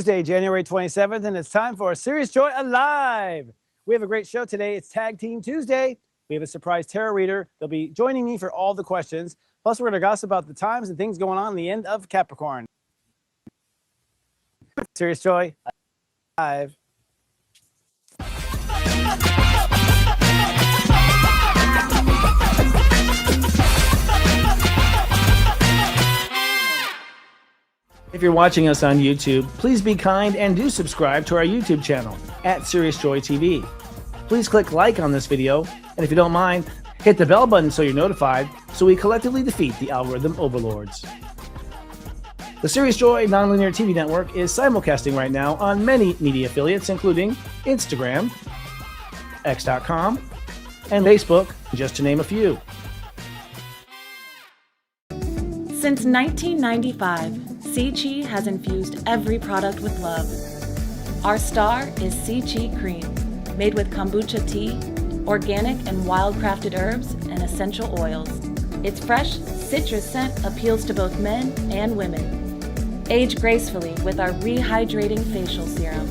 Tuesday, January 27th, and it's time for Sirius Joy Alive. We have a great show today. It's Tag Team Tuesday. We have a surprise tarot reader. They'll be joining me for all the questions. Plus, we're going to gossip about the times and things going on in the end of Capricorn. Sirius Joy Alive. If you're watching us on YouTube, please be kind and do subscribe to our YouTube channel at SiriusJoytv. Please click like on this video, and if you don't mind, hit the bell button so you're notified so we collectively defeat the algorithm overlords. The Sirius Joy Nonlinear TV network is simulcasting right now on many media affiliates, including Instagram, X.com, and Facebook, just to name a few. Since 1995, Sea has infused every product with love. Our star is Sea Cream, made with kombucha tea, organic and wild-crafted herbs, and essential oils. Its fresh citrus scent appeals to both men and women. Age gracefully with our rehydrating facial serum.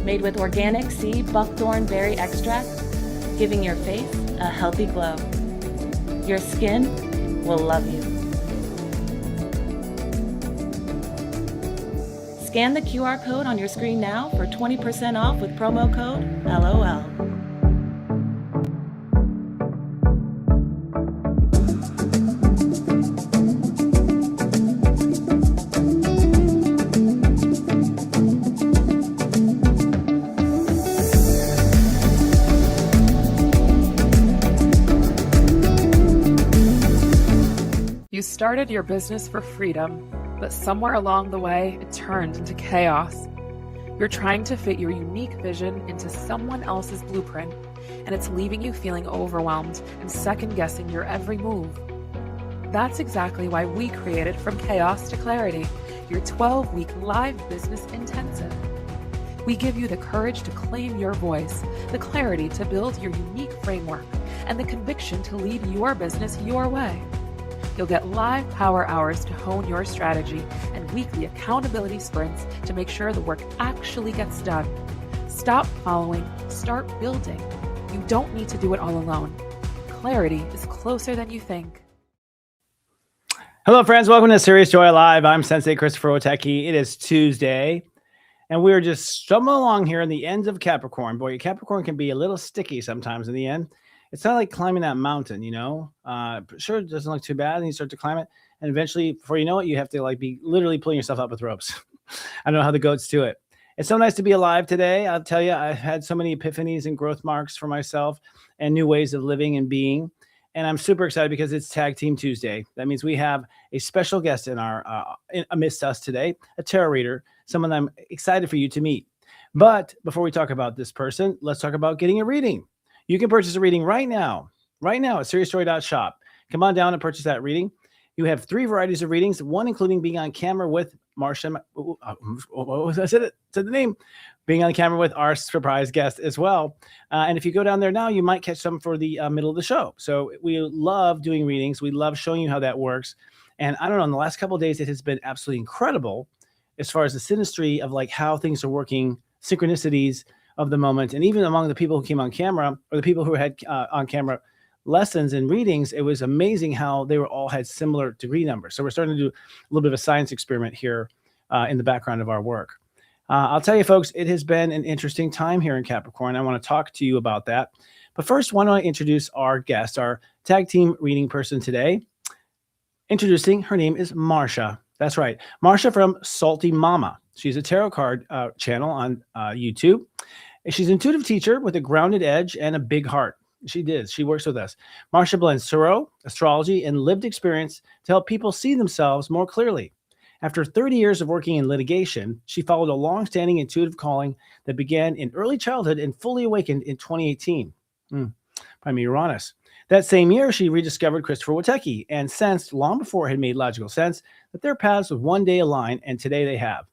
Made with organic sea buckthorn berry extract, giving your face a healthy glow. Your skin will love you. Scan the QR code on your screen now for 20% off with promo code LOL. You started your business for freedom, but somewhere along the way, it turned into chaos. You're trying to fit your unique vision into someone else's blueprint, and it's leaving you feeling overwhelmed and second-guessing your every move. That's exactly why we created From Chaos to Clarity, your 12-week live business intensive. We give you the courage to claim your voice, the clarity to build your unique framework, and the conviction to lead your business your way. You'll get live power hours to hone your strategy and weekly accountability sprints to make sure the work actually gets done. Stop following, start building. You don't need to do it all alone. Clarity is closer than you think. Hello, friends. Welcome to Sirius Joy Live. I'm Sensei Christopher Witecki. It is Tuesday, and we're just stumbling along here in the ends of Capricorn. Boy, Capricorn can be a little sticky sometimes in the end. It's not like climbing that mountain, you know. Sure, it doesn't look too bad, and you start to climb it, and eventually, before you know it, you have to like be literally pulling yourself up with ropes. I don't know how the goats do it. It's so nice to be alive today. I'll tell you, I've had so many epiphanies and growth marks for myself and new ways of living and being, and I'm super excited because it's Tag Team Tuesday. That means we have a special guest in our amidst us today, a tarot reader, someone I'm excited for you to meet. But before we talk about this person, let's talk about getting a reading. You can purchase a reading right now at SiriusJoy.shop. Come on down and purchase that reading. You have 3 varieties of readings, one including being on camera with Marcia. I said the name. Being on camera with our surprise guest as well. And if you go down there now, you might catch some for the middle of the show. So we love doing readings. We love showing you how that works. And I don't know, in the last couple of days, it has been absolutely incredible as far as the synastry of like how things are working, synchronicities of the moment, and even among the people who came on camera or the people who had on camera lessons and readings, it was amazing how they were all had similar degree numbers. So we're starting to do a little bit of a science experiment here in the background of our work. I'll tell you, folks, it has been an interesting time here in Capricorn. I want to talk to you about that. But first, why don't I introduce our guest, our tag team reading person today. Introducing, her name is Marcia. That's right, Marcia from Salty Mama. She's a tarot card channel on YouTube. She's an intuitive teacher with a grounded edge and a big heart. She works with us. Marcia blends tarot, astrology, and lived experience to help people see themselves more clearly. After 30 years of working in litigation, she followed a long-standing intuitive calling that began in early childhood and fully awakened in 2018. By Uranus. That same year, she rediscovered Christopher Witecki and sensed long before it had made logical sense that their paths would one day align, and today they have.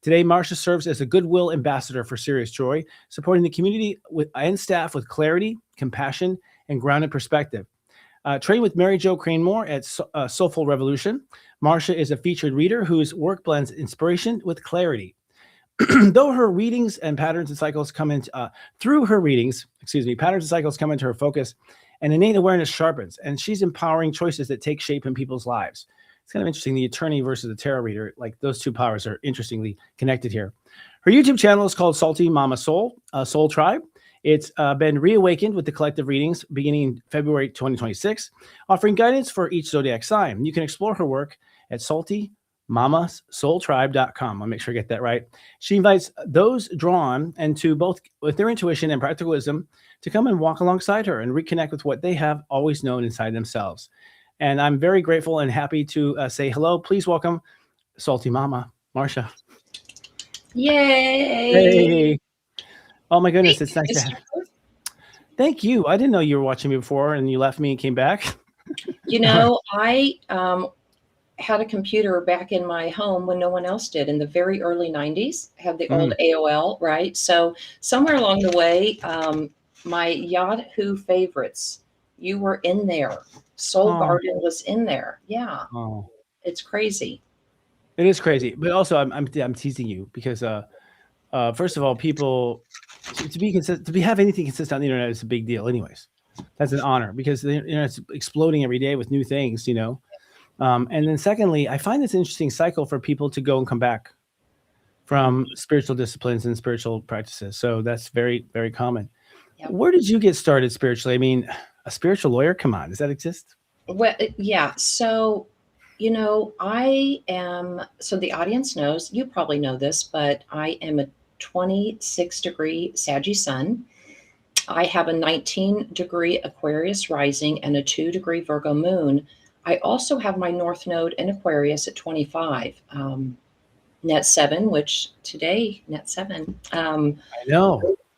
Today, Marcia serves as a goodwill ambassador for Sirius Joy, supporting the community and staff with clarity, compassion, and grounded perspective. Trained with Mary Jo Cranmore at Soulful Revolution, Marcia is a featured reader whose work blends inspiration with clarity. Though her readings and patterns and cycles come into through her readings, patterns and cycles come into her focus, and innate awareness sharpens, and she's empowering choices that take shape in people's lives. It's kind of interesting. The attorney versus the tarot reader, like those two powers are interestingly connected here. Her YouTube channel is called Salty Mama Soul, Soul Tribe. It's been reawakened with the collective readings beginning in February 2026, offering guidance for each zodiac sign. You can explore her work at saltymamassoultribe.com. I'll make sure I get that right. She invites those drawn into both with their intuition and practical wisdom to come and walk alongside her and reconnect with what they have always known inside themselves. And I'm very grateful and happy to say hello. Please welcome Salty Mama, Marsha. Yay! Hey. Oh my goodness, it's nice to have you. Thank you. I didn't know you were watching me before and you left me and came back. You know, I had a computer back in my home when no one else did in the very early 90s. I had the old AOL, right? So somewhere along the way, my Yahoo favorites, you were in there. Soul Garden was in there. Yeah. Oh. It's crazy. It is crazy. But also I'm teasing you because first of all, people to be consistent, to have anything consistent on the internet is a big deal anyways. That's an honor because the internet's exploding every day with new things, you know. And then secondly, I find this interesting cycle for people to go and come back from spiritual disciplines and spiritual practices. So that's very, very common. Yep. Where did you get started spiritually? I mean, a spiritual lawyer, come on, does that exist? Well, yeah. So, you know, so the audience knows, you probably know this, but I am a 26-degree Sagittarius sun. I have a 19-degree Aquarius rising and a 2-degree Virgo moon. I also have my North Node in Aquarius at 25, net 7, which today, net 7.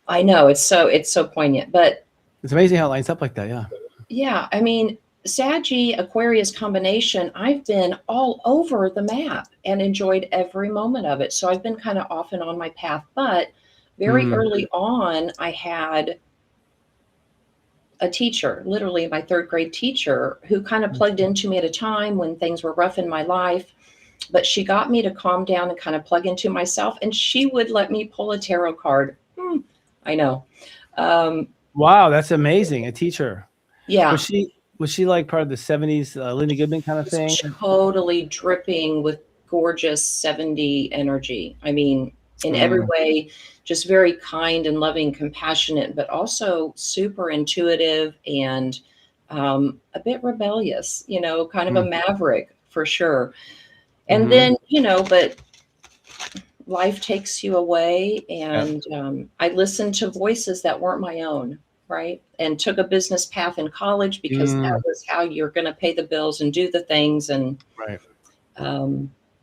I know it's so poignant, but it's amazing how it lines up like that. Yeah. Yeah. I mean, Saggy Aquarius combination, I've been all over the map and enjoyed every moment of it. So I've been kind of off and on my path, but very early on, I had a teacher, literally my 3rd grade teacher, who kind of plugged into me at a time when things were rough in my life, but she got me to calm down and kind of plug into myself. And she would let me pull a tarot card. I know. Wow. That's amazing. A teacher. Yeah. Was she like part of the 70s Linda Goodman kind of thing? Totally dripping with gorgeous 70 energy. I mean, in every way, just very kind and loving, compassionate, but also super intuitive and a bit rebellious, you know, kind of a maverick for sure. And then, you know, but life takes you away. And I listened to voices that weren't my own. Right. And took a business path in college because that was how you're going to pay the bills and do the things. And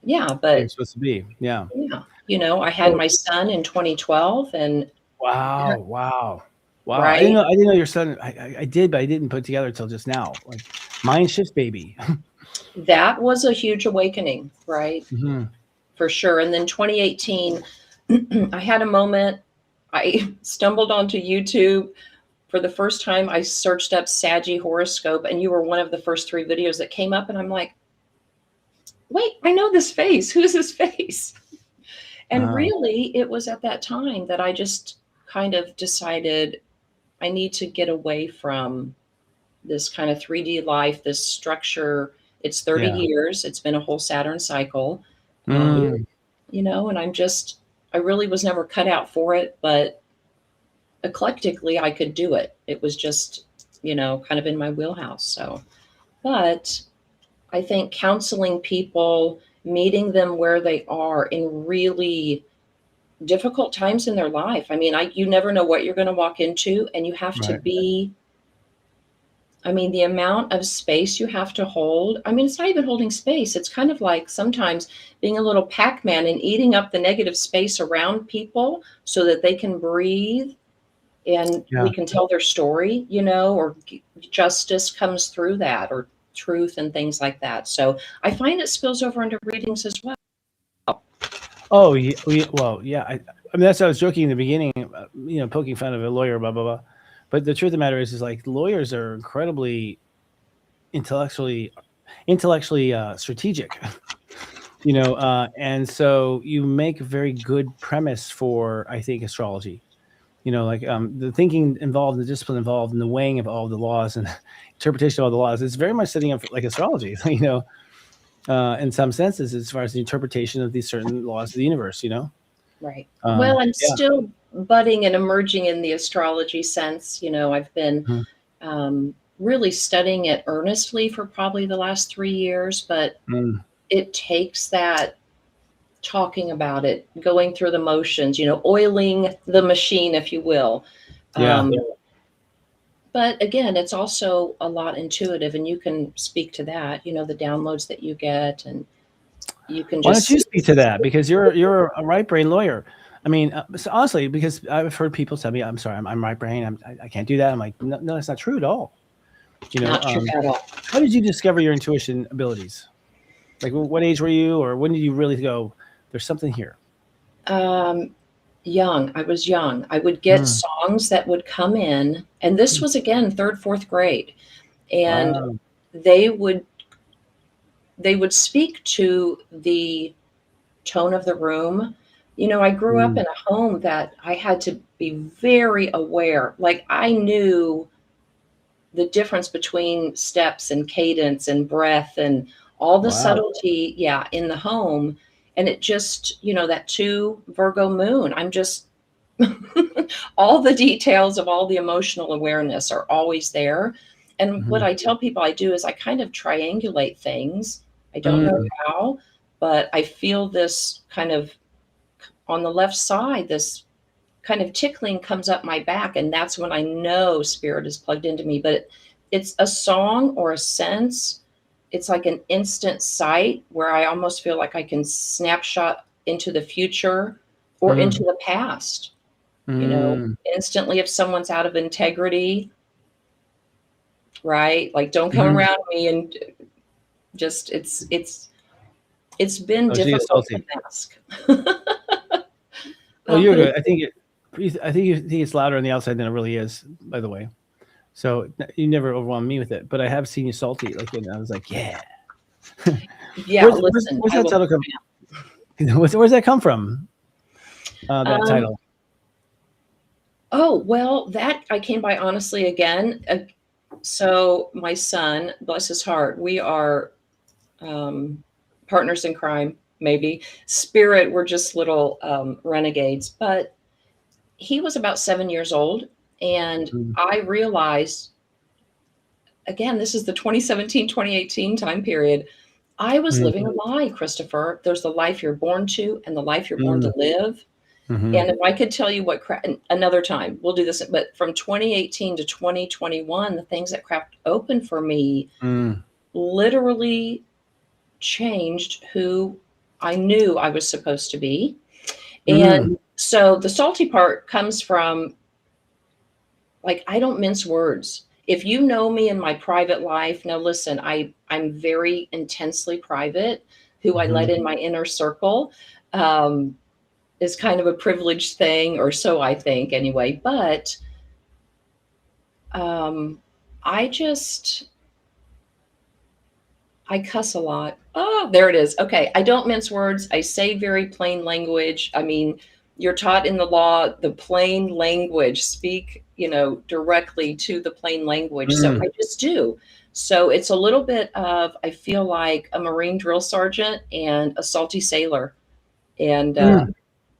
yeah, but it's supposed to be. Yeah. Yeah. You know, I had my son in 2012 and wow. Right? I didn't know your son. I did, but I didn't put it together until just now. Like mind shift baby. That was a huge awakening. Right. For sure. And then 2018, I had a moment. I stumbled onto YouTube. For the first time, I searched up Saggy horoscope, and you were one of the first 3 videos that came up. And I'm like, wait, I know this face. Who's this face? And really, it was at that time that I just kind of decided I need to get away from this kind of 3D life, this structure. It's 30 years. It's been a whole Saturn cycle, you know, and I really was never cut out for it, but eclectically I could do it. It was just, you know, kind of in my wheelhouse. So, but I think counseling people, meeting them where they are in really difficult times in their life. I mean, you never know what you're going to walk into, and you have to be, I mean, the amount of space you have to hold. I mean, it's not even holding space. It's kind of like sometimes being a little Pac-Man and eating up the negative space around people so that they can breathe. And we can tell their story, you know, or justice comes through that, or truth and things like that. So I find it spills over into readings as well. Oh, well, yeah. I mean, that's what I was joking in the beginning, you know, poking fun of a lawyer, blah, blah, blah. But the truth of the matter is like lawyers are incredibly intellectually strategic. And so you make a very good premise for, I think, astrology. Like the thinking involved, the discipline involved, and the weighing of all the laws and interpretation of all the laws. It's very much setting up like astrology, in some senses, as far as the interpretation of these certain laws of the universe, Right. Well, I'm still budding and emerging in the astrology sense. I've been really studying it earnestly for probably the last 3 years, but it takes that talking about it, going through the motions, oiling the machine, if you will. But again, it's also a lot intuitive, and you can speak to that, the downloads that you get, and you can just. Why don't you speak to that? Because you're a right brain lawyer. I mean, so honestly, because I've heard people tell me, I'm sorry, I'm right brain. I can't do that. I'm like, no, that's not true at all. Not true at all. How did you discover your intuition abilities? Like, what age were you, or when did you really go, there's something here? Young. I was young. I would get songs that would come in, and this was again 3rd, 4th grade, and they would speak to the tone of the room. I grew up in a home that I had to be very aware. Like, I knew the difference between steps and cadence and breath and all the subtlety, in the home. And it just, that 2 Virgo moon, I'm just, all the details of all the emotional awareness are always there. And what I tell people I do is I kind of triangulate things. I don't know how, but I feel this kind of, on the left side, this kind of tickling comes up my back. And that's when I know spirit is plugged into me. But it's a song or a sense. It's like an instant sight where I almost feel like I can snapshot into the future or into the past, instantly if someone's out of integrity, right? Like, don't come around me, and just, it's been difficult to mask. Well, you're good. I think you think it's louder on the outside than it really is, by the way. So you never overwhelmed me with it, but I have seen you salty. Like, I was like, yeah. Listen. Where's that title come from? Where's that come from? That title. Oh, well, that I came by honestly again. So my son, bless his heart, we are partners in crime, maybe. Spirit, we're just little renegades. But he was about 7 years old. And I realized, again, this is the 2017, 2018 time period. I was living a lie, Christopher. There's the life you're born to and the life you're born to live. And if I could tell you what another time, we'll do this. But from 2018 to 2021, the things that cracked open for me literally changed who I knew I was supposed to be. And so the salty part comes from, like, I don't mince words. If you know me in my private life, now listen, I'm very intensely private. Who I let in my inner circle is kind of a privileged thing, or so I think anyway. But I cuss a lot. Oh, there it is. Okay. I don't mince words. I say very plain language. I mean, you're taught in the law, the plain language, speak, directly to the plain language. So I just do. So it's a little bit of, I feel like a Marine drill sergeant and a salty sailor. And,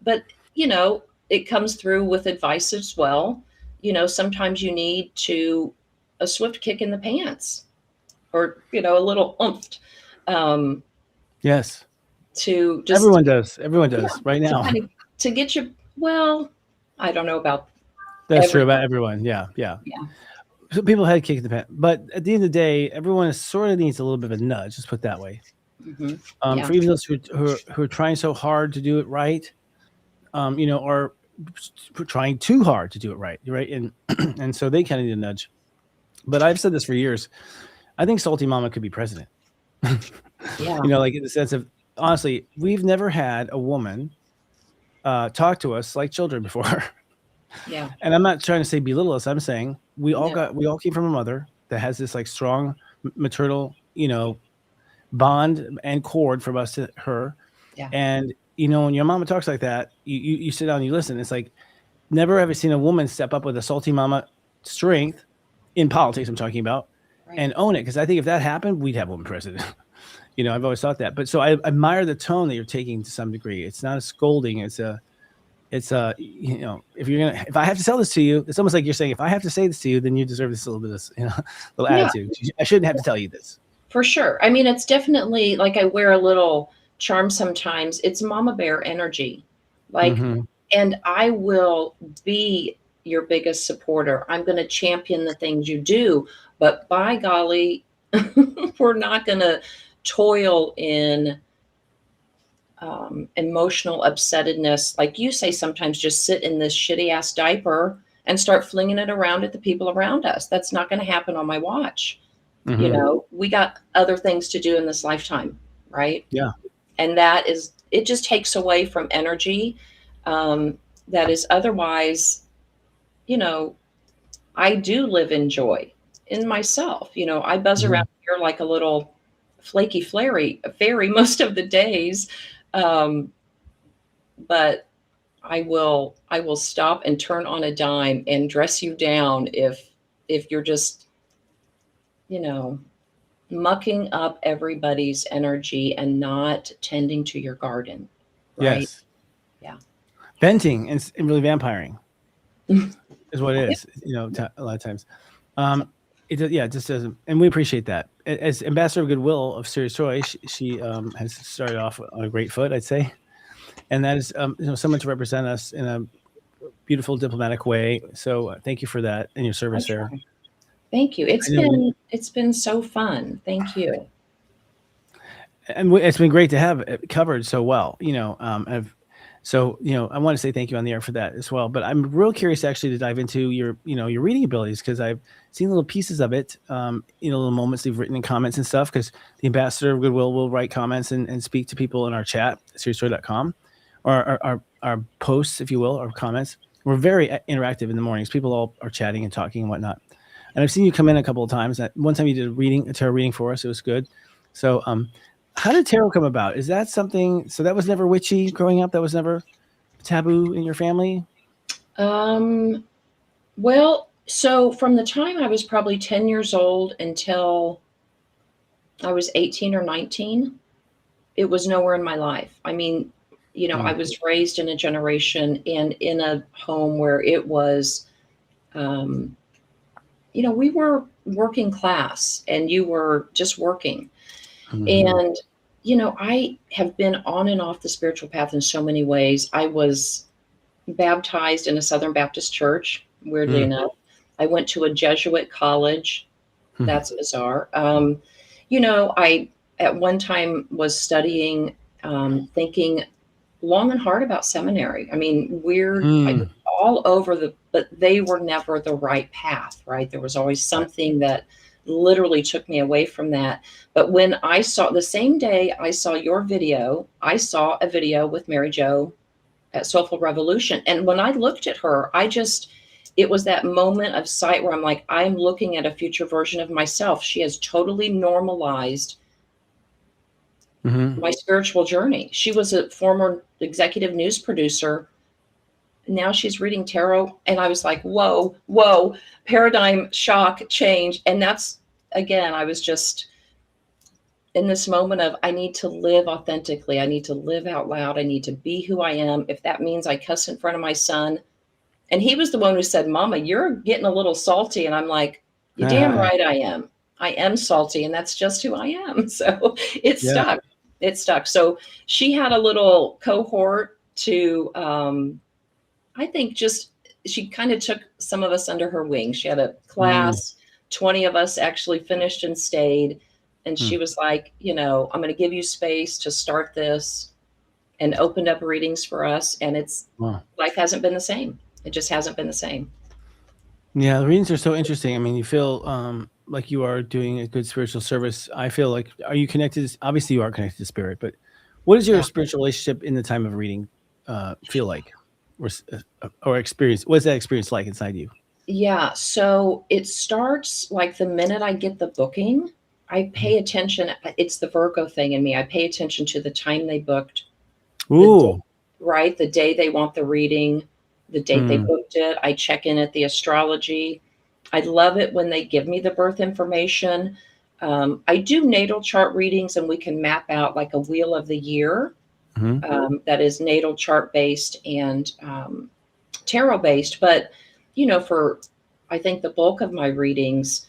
but, it comes through with advice as well. Sometimes you need a swift kick in the pants, or, a little oomphed. Yes. To just. Everyone does right now. To get you, well, I don't know about. That's true about everyone. Yeah. So people had kicked the pants, but at the end of the day, everyone sort of needs a little bit of a nudge. Let's put it that way. For even those who are trying so hard to do it right, or trying too hard to do it right, and so they kind of need a nudge. But I've said this for years. I think Salty Mama could be president. Like, in the sense of, honestly, we've never had a woman talk to us like children before. And I'm not trying to say belittle us. I'm saying we all came from a mother that has this like strong maternal, bond and cord from us to her. Yeah. And, when your mama talks like that, you sit down and you listen. It's like, never have I seen a woman step up with a salty mama strength in politics, I'm talking about, and own it. Because I think if that happened, we'd have a woman president. I've always thought that. But so I admire the tone that you're taking to some degree. It's not a scolding. It's if I have to sell this to you, it's almost like you're saying, if I have to say this to you, then you deserve this little bit of little attitude. I shouldn't have to tell you this. For sure. I mean, it's definitely like I wear a little charm sometimes. It's mama bear energy. Like, and I will be your biggest supporter. I'm going to champion the things you do, but by golly, we're not going to toil in emotional upsettedness. Like you say, sometimes just sit in this shitty ass diaper and start flinging it around at the people around us. That's not going to happen on my watch. We got other things to do in this lifetime. Right. Yeah. And it just takes away from energy that is otherwise, I do live in joy in myself. I buzz around here like a little flaky fairy most of the days. But I will stop and turn on a dime and dress you down if you're just, mucking up everybody's energy and not tending to your garden. Right? Yes. Yeah. Venting and really vampiring is what it is, a lot of times. It just doesn't, and we appreciate that. As ambassador of goodwill of Sirius Joy, she has started off on a great foot, I'd say, and that is someone to represent us in a beautiful diplomatic way. So thank you for that and your service there. Thank you. It's been so fun. Thank you. And it's been great to have it covered so well. So, I want to say thank you on the air for that as well. But I'm real curious actually to dive into your reading abilities, because I've seen little pieces of it, little moments you've written in comments and stuff, because the ambassador of goodwill will write comments and speak to people in our chat, SiriusJoy.com, or our posts, if you will, or comments. We're very interactive in the mornings. People all are chatting and talking and whatnot. And I've seen you come in a couple of times. One time you did a tarot reading for us. It was good. So, how did tarot come about? Is that something? So that was never witchy growing up. That was never taboo in your family. Well, so from the time I was probably 10 years old until I was 18 or 19, it was nowhere in my life. I mean, I was raised in a generation and in a home where it was, we were working class and you were just working. And, I have been on and off the spiritual path in so many ways. I was baptized in a Southern Baptist church, weirdly enough. I went to a Jesuit college. That's bizarre. I at one time was studying, thinking long and hard about seminary. I mean, weird, all over but they were never the right path, right? There was always something that literally took me away from that. But when I saw, the same day I saw your video, I saw a video with Mary Jo at Soulful Revolution. And when I looked at her, it was that moment of sight where I'm like, I'm looking at a future version of myself. She has totally normalized my spiritual journey. She was a former executive news producer. Now she's reading tarot. And I was like, whoa, paradigm shock change. And that's, again, I was just in this moment of, I need to live authentically. I need to live out loud. I need to be who I am. If that means I cuss in front of my son. And he was the one who said, Mama, you're getting a little salty. And I'm like, you're damn right I am. I am salty. And that's just who I am. So it stuck. It stuck. So she had a little cohort to, I think she kind of took some of us under her wing. She had a class, 20 of us actually finished and stayed. And she was like, I'm going to give you space to start this, and opened up readings for us. And life hasn't been the same. It just hasn't been the same. Yeah. The readings are so interesting. I mean, you feel like you are doing a good spiritual service. I feel like, are you connected? Obviously you are connected to spirit, but what does your spiritual relationship in the time of reading feel like? Or experience? What's that experience like inside you? Yeah. So it starts like the minute I get the booking. I pay attention. It's the Virgo thing in me. I pay attention to the time they booked. Ooh. Right. The day they want the reading, the date they booked it. I check in at the Astrology. I love it when they give me the birth information. I do natal chart readings, and we can map out like a wheel of the year that is natal chart based and tarot based. But, you know, for I think the bulk of my readings.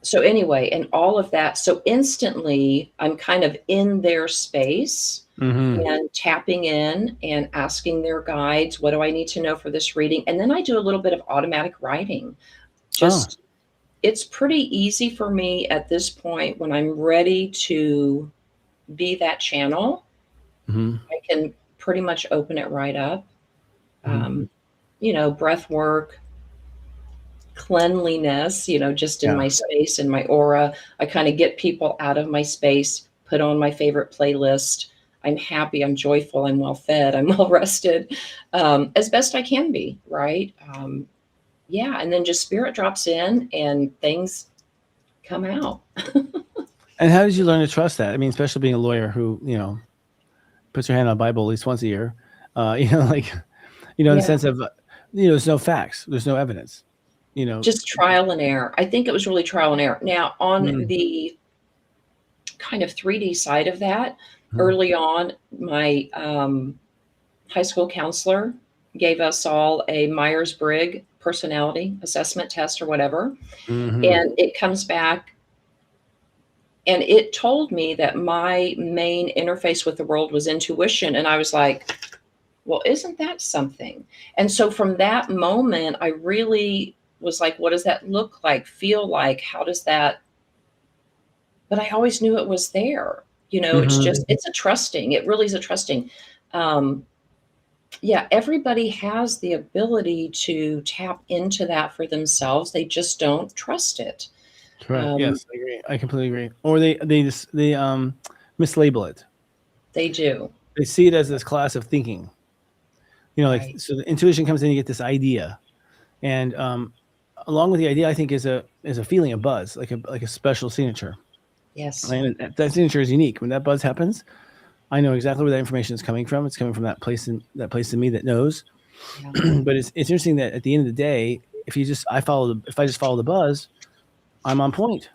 So anyway, and all of that. So instantly I'm kind of in their space and tapping in and asking their guides, what do I need to know for this reading? And then I do a little bit of automatic writing. It's pretty easy for me at this point when I'm ready to be that channel. I can pretty much open it right up. You know, breath work, cleanliness, you know, just in my space and my aura. I kind of get people out of my space, put on my favorite playlist. I'm happy, I'm joyful, I'm well fed, I'm well rested, as best I can be, right? Yeah, and then just spirit drops in and things come out. And how did you learn to trust that? I mean, especially being a lawyer who, you know, puts your hand on a Bible at least once a year, you know, like, you know, in the sense of, you know, there's no facts, there's no evidence, you know. Just trial and error. I think it was really trial and error. Now, on the kind of 3D side of that, early on, my high school counselor gave us all a Myers-Briggs personality assessment test or whatever. And it comes back and it told me that my main interface with the world was intuition. And I was like, well, isn't that something? And so from that moment, I really was like, what does that look like, feel like? How does that? But I always knew it was there. You know, it's just, it's a trusting. It really is a trusting. Yeah, everybody has the ability to tap into that for themselves. They just don't trust it. Correct. Yes, I agree. I completely agree. Or they mislabel it. They do. They see it as this class of thinking. You know, like so the intuition comes in, you get this idea. And along with the idea, I think is a feeling, a buzz, like a special signature. Yes. And that signature is unique. When that buzz happens, I know exactly where that information is coming from. It's coming from that place in me that knows. Yeah. But it's interesting that at the end of the day, if I just follow the buzz, I'm on point.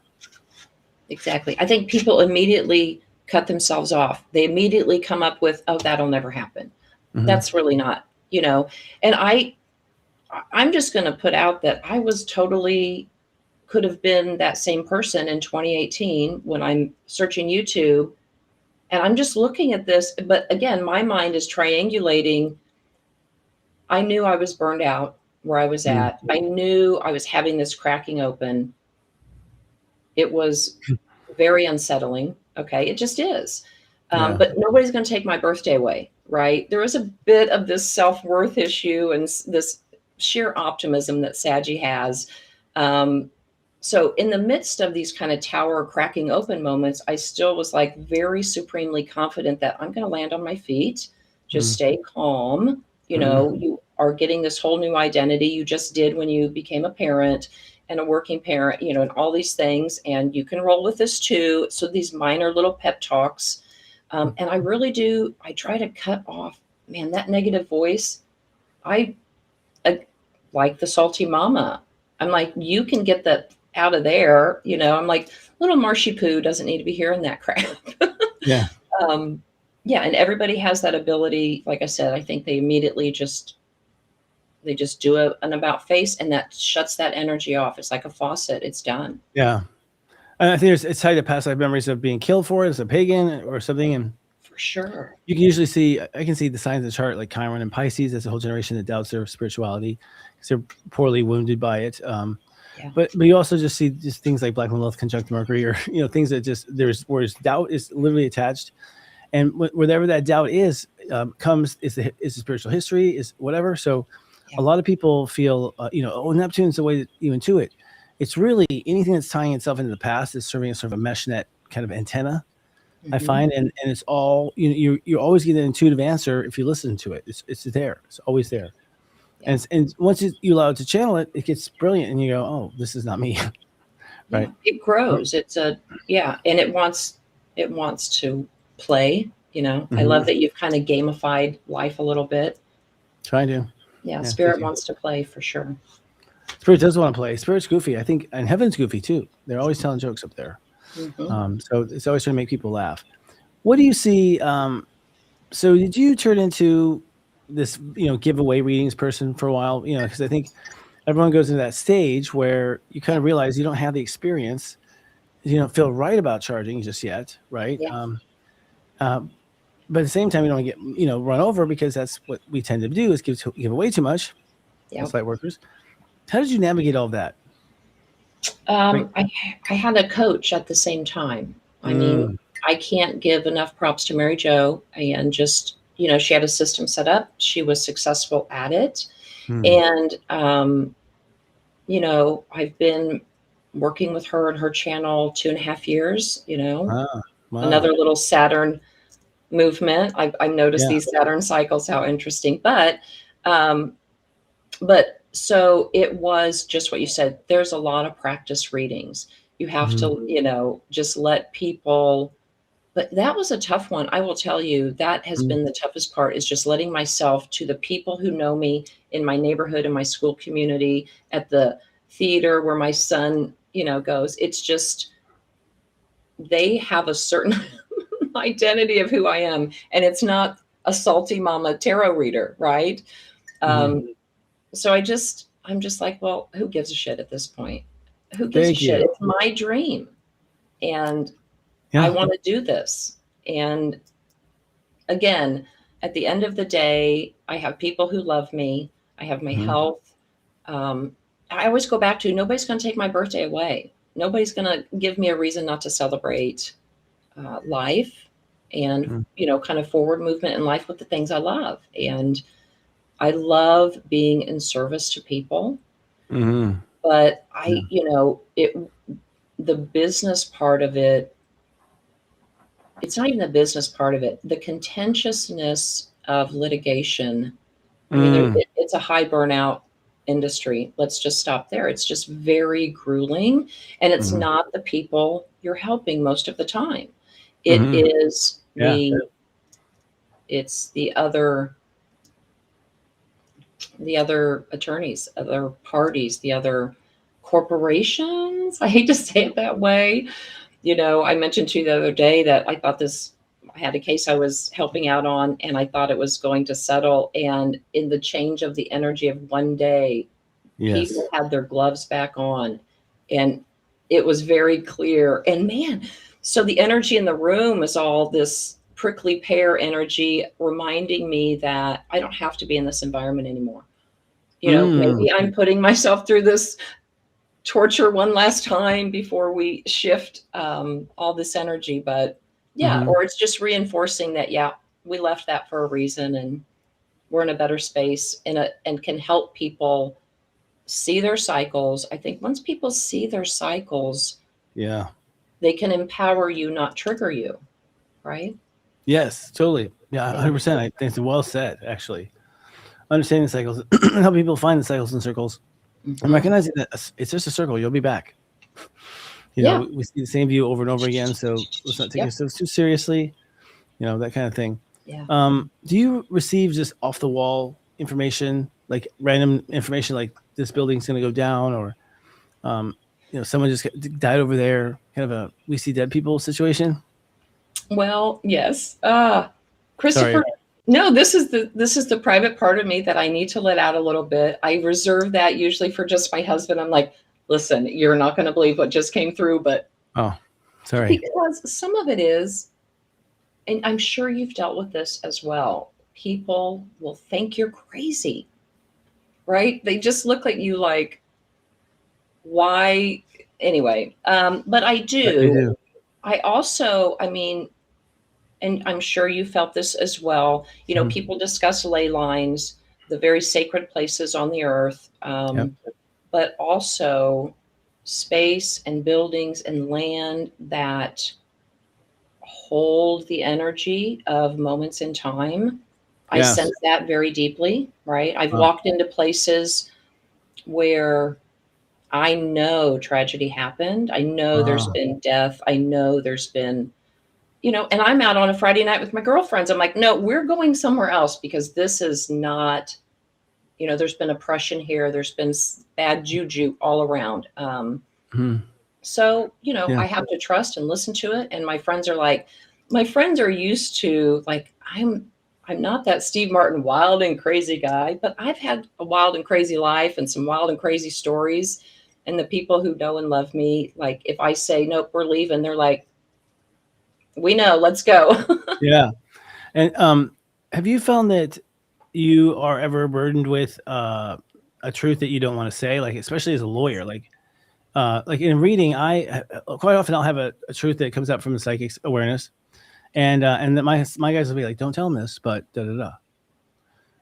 Exactly. I think people immediately cut themselves off. They immediately come up with, oh, that'll never happen. That's really not, you know. And I'm just going to put out that I was totally could have been that same person in 2018 when I'm searching YouTube. And I'm just looking at this, but again, my mind is triangulating. I knew I was burned out where I was at. I knew I was having this cracking open. It was very unsettling. Okay. It just is. But nobody's going to take my birthday away, right? There was a bit of this self-worth issue and this sheer optimism that Saggy has. So in the midst of these kind of tower cracking open moments, I still was like very supremely confident that I'm going to land on my feet. Just stay calm. You know, you are getting this whole new identity you just did when you became a parent and a working parent, you know, and all these things. And you can roll with this too. So these minor little pep talks. And I really do. I try to cut off, man, that negative voice. I like the salty mama. I'm like, you can get that out of there, you know. I'm like, little Marshy Poo doesn't need to be hearing that crap. Yeah. Yeah, and everybody has that ability. Like I said, I think they immediately just do an about face, and that shuts that energy off. It's like a faucet. It's done. Yeah. And I think it's tied to past life memories of being killed for it as a pagan or something. And for sure, you can usually see, I can see the signs of the chart, like Chiron and Pisces. That's a whole generation that doubts their spirituality because they're poorly wounded by it. But you also just see just things like Black Lilith conjunct Mercury, or you know, things that just where doubt is literally attached, and whatever that doubt is comes is the spiritual history, is whatever. So a lot of people feel you know, oh, Neptune's the way that you intuit. It's really anything that's tying itself into the past is serving as sort of a mesh net kind of antenna. I find, and it's all, you know, you always get an intuitive answer if you listen to it. It's there. It's always there. And once you allow it to channel it, it gets brilliant, and you go, oh, this is not me. Right. It grows. It's and it wants to play. I love that you've kind of gamified life a little bit. Trying to. Yeah, Spirit wants to play for sure. Spirit does want to play. Spirit's goofy, I think, and Heaven's goofy too. They're always telling jokes up there. So it's always trying to make people laugh. What do you see? So did you turn into this, giveaway readings person for a while? Because I think everyone goes into that stage where you kind of realize you don't have the experience. You don't feel right about charging just yet, right? Yeah. But at the same time, you don't get run over, because that's what we tend to do, is give away too much. As light workers. How did you navigate all of that? I had a coach at the same time. I mean, I can't give enough props to Mary Jo, and just, she had a system set up. She was successful at it. And, I've been working with her and her channel 2.5 years, Wow. Another little Saturn movement. I've noticed these Saturn cycles, how interesting, but so it was just what you said. There's a lot of practice readings. You have to, just let people, but that was a tough one. I will tell you, that has been the toughest part, is just letting myself, to the people who know me in my neighborhood, in my school community, at the theater where my son, goes. It's just, they have a certain identity of who I am. And it's not a salty mama tarot reader, right? So I'm just like, well, who gives a shit at this point? Who gives a shit? It's my dream. And I want to do this. And again, at the end of the day, I have people who love me. I have my health. I always go back to, nobody's going to take my birthday away. Nobody's going to give me a reason not to celebrate life and, kind of forward movement in life with the things I love. And I love being in service to people. But the business part of it, it's not even the business part of it. The contentiousness of litigation. I mean, it's a high burnout industry. Let's just stop there. It's just very grueling, and it's not the people you're helping most of the time. It is it's the other attorneys, other parties, the other corporations. I hate to say it that way. I mentioned to you the other day that I thought I had a case I was helping out on, and I thought it was going to settle. And in the change of the energy of one day, people had their gloves back on, and it was very clear. And man, so the energy in the room is all this prickly pear energy, reminding me that I don't have to be in this environment anymore. Maybe I'm putting myself through this torture one last time before we shift all this energy. But or it's just reinforcing that, we left that for a reason, and we're in a better space, and can help people see their cycles. I think once people see their cycles, they can empower you, not trigger you, right? Yes, totally. Yeah, 100%. I think it's well said, actually. Understanding cycles, help people find the cycles and circles, and recognizing that it's just a circle. You'll be back. We see the same view over and over again, so let's not take ourselves too seriously. That kind of thing. Do you receive just off the wall information, like random information, like this building's going to go down, or someone just died over there, kind of a we see dead people situation? Well, yes. Christopher. Sorry. No, this is the private part of me that I need to let out a little bit. I reserve that usually for just my husband. I'm like, listen, you're not going to believe what just came through, but sorry. Because some of it is, and I'm sure you've dealt with this as well. People will think you're crazy, right? They just look at you like, why? Anyway, but I do. I also, and I'm sure you felt this as well. People discuss ley lines, the very sacred places on the earth, but also space and buildings and land that hold the energy of moments in time. I sense that very deeply, right? I've walked into places where I know tragedy happened. I know there's been death. I know there's been, and I'm out on a Friday night with my girlfriends. I'm like, no, we're going somewhere else because this is not, there's been oppression here. There's been bad juju all around. So, I have to trust and listen to it. And my friends are used to like, I'm not that Steve Martin wild and crazy guy, but I've had a wild and crazy life and some wild and crazy stories. And the people who know and love me, like if I say, nope, we're leaving, they're like, we know, let's go. Yeah. And have you found that you are ever burdened with a truth that you don't want to say, like especially as a lawyer, like in reading, I quite often I'll have a truth that comes up from the psychic's awareness, and that my guys will be like, don't tell them this, but da da da.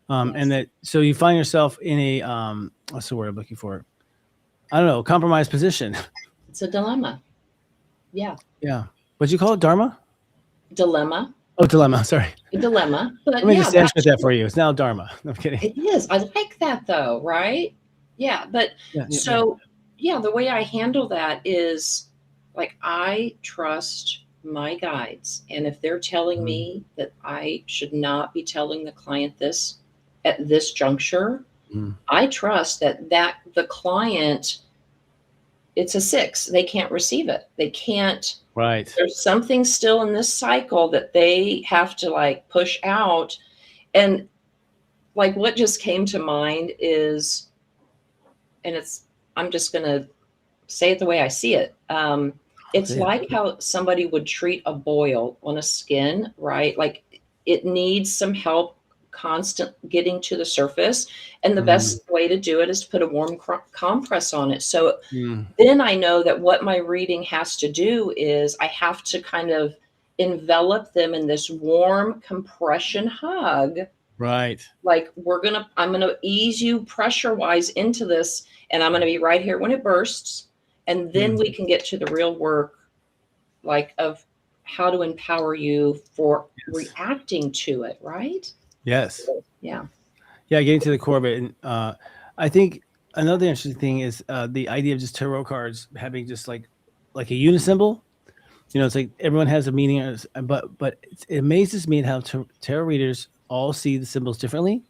Yes. And that so you find yourself in a what's the word I'm looking for? I don't know, compromised position. It's a dilemma. Yeah. Yeah. What'd you call it? Dharma? Dilemma. Oh, dilemma. Sorry. A dilemma. But let me just answer that for you. It's now dharma. No, I'm kidding. It is. I like that though, right? Yeah. But the way I handle that is like I trust my guides. And if they're telling me that I should not be telling the client this at this juncture, I trust that the client, it's a 6. They can't receive it. They can't. Right. There's something still in this cycle that they have to like push out. And like what just came to mind is, and I'm just going to say it the way I see it. It's like how somebody would treat a boil on a skin, right? Like it needs some help constant getting to the surface. And the best way to do it is to put a warm compress on it. So then I know that what my reading has to do is I have to kind of envelop them in this warm compression hug. Right. Like I'm going to ease you pressure wise into this, and I'm going to be right here when it bursts. And then we can get to the real work, like of how to empower you for reacting to it. Right. Yes. Yeah. Yeah. Getting to the core of it. And I think another interesting thing is the idea of just tarot cards having just like a unisymbol. It's like everyone has a meaning, but it amazes me at how tarot readers all see the symbols differently.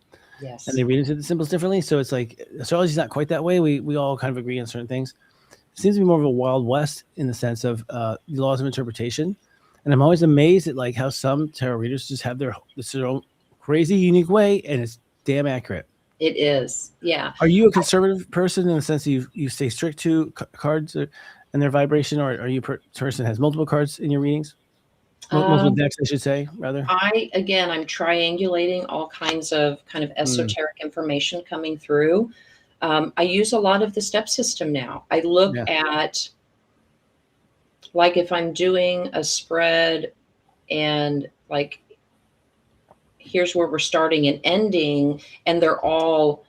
Yes. And they read into the symbols differently. So it's like astrology is not quite that way. We all kind of agree on certain things. It seems to be more of a Wild West in the sense of the laws of interpretation. And I'm always amazed at like how some tarot readers just have their own crazy, unique way, and it's damn accurate. It is. Yeah. Are you a conservative person in the sense that you stay strict to cards and their vibration, or are you a person that has multiple cards in your readings? Multiple decks, I should say, rather. I'm triangulating all kinds of kind of esoteric information coming through. I use a lot of the step system now. I look at, like, if I'm doing a spread and like, here's where we're starting and ending, and they're all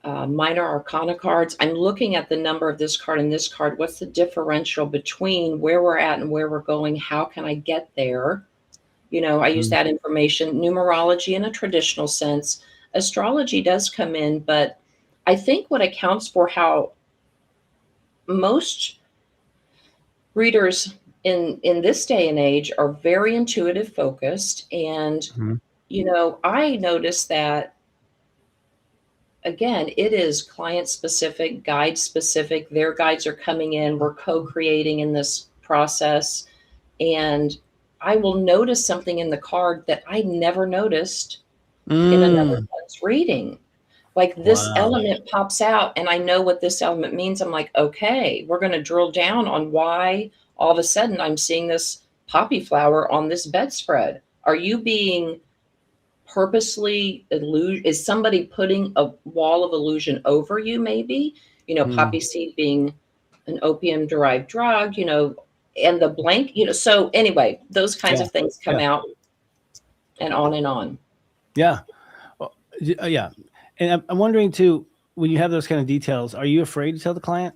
minor arcana cards. I'm looking at the number of this card and this card. What's the differential between where we're at and where we're going? How can I get there? I use that information. Numerology in a traditional sense. Astrology does come in, but I think what accounts for how most readers in this day and age are very intuitive focused. And, I noticed that, again, it is client specific, guide specific. Their guides are coming in. We're co-creating in this process. And I will notice something in the card that I never noticed in another one's reading. Like this element pops out and I know what this element means. I'm like, okay, we're going to drill down on why all of a sudden I'm seeing this poppy flower on this bedspread. Are you being purposely is somebody putting a wall of illusion over you? Maybe, poppy seed being an opium derived drug, and the blank, so anyway, those kinds of things come out and on and on. Yeah. Well, yeah. And I'm wondering too, when you have those kind of details, are you afraid to tell the client?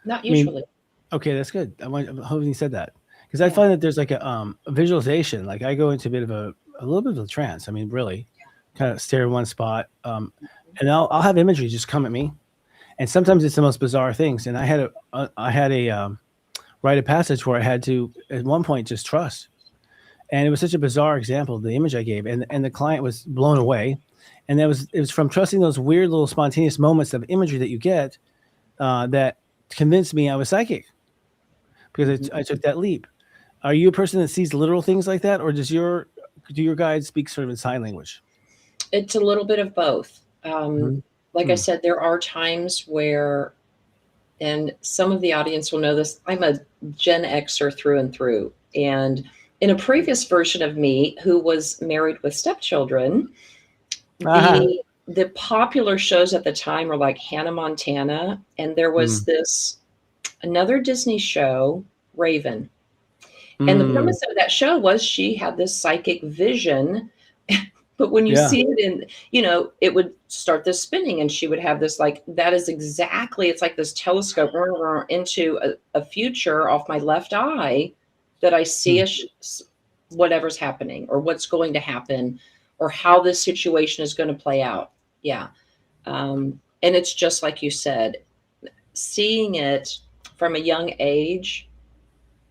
Not usually. Okay, that's good. I'm hoping you said that, because I find that there's like a visualization. Like I go into a little bit of a trance. Really kind of stare in one spot. And I'll have imagery just come at me. And sometimes it's the most bizarre things. And I had a rite of passage where I had to at one point just trust. And it was such a bizarre example of the image I gave, and the client was blown away. And it was from trusting those weird little spontaneous moments of imagery that you get that convinced me I was psychic, because I took that leap. Are you a person that sees literal things like that, or do your guides speak sort of in sign language? It's a little bit of both. Like I said, there are times where, and some of the audience will know this, I'm a Gen Xer through and through. And in a previous version of me who was married with stepchildren, the popular shows at the time were like Hannah Montana, and there was another Disney show, Raven. And the premise of that show was she had this psychic vision, but when you see it in, it would start this spinning, and she would have this, like, that is exactly, it's like this telescope into a future off my left eye that I see whatever's happening or what's going to happen or how this situation is going to play out. Yeah. And it's just like you said, seeing it from a young age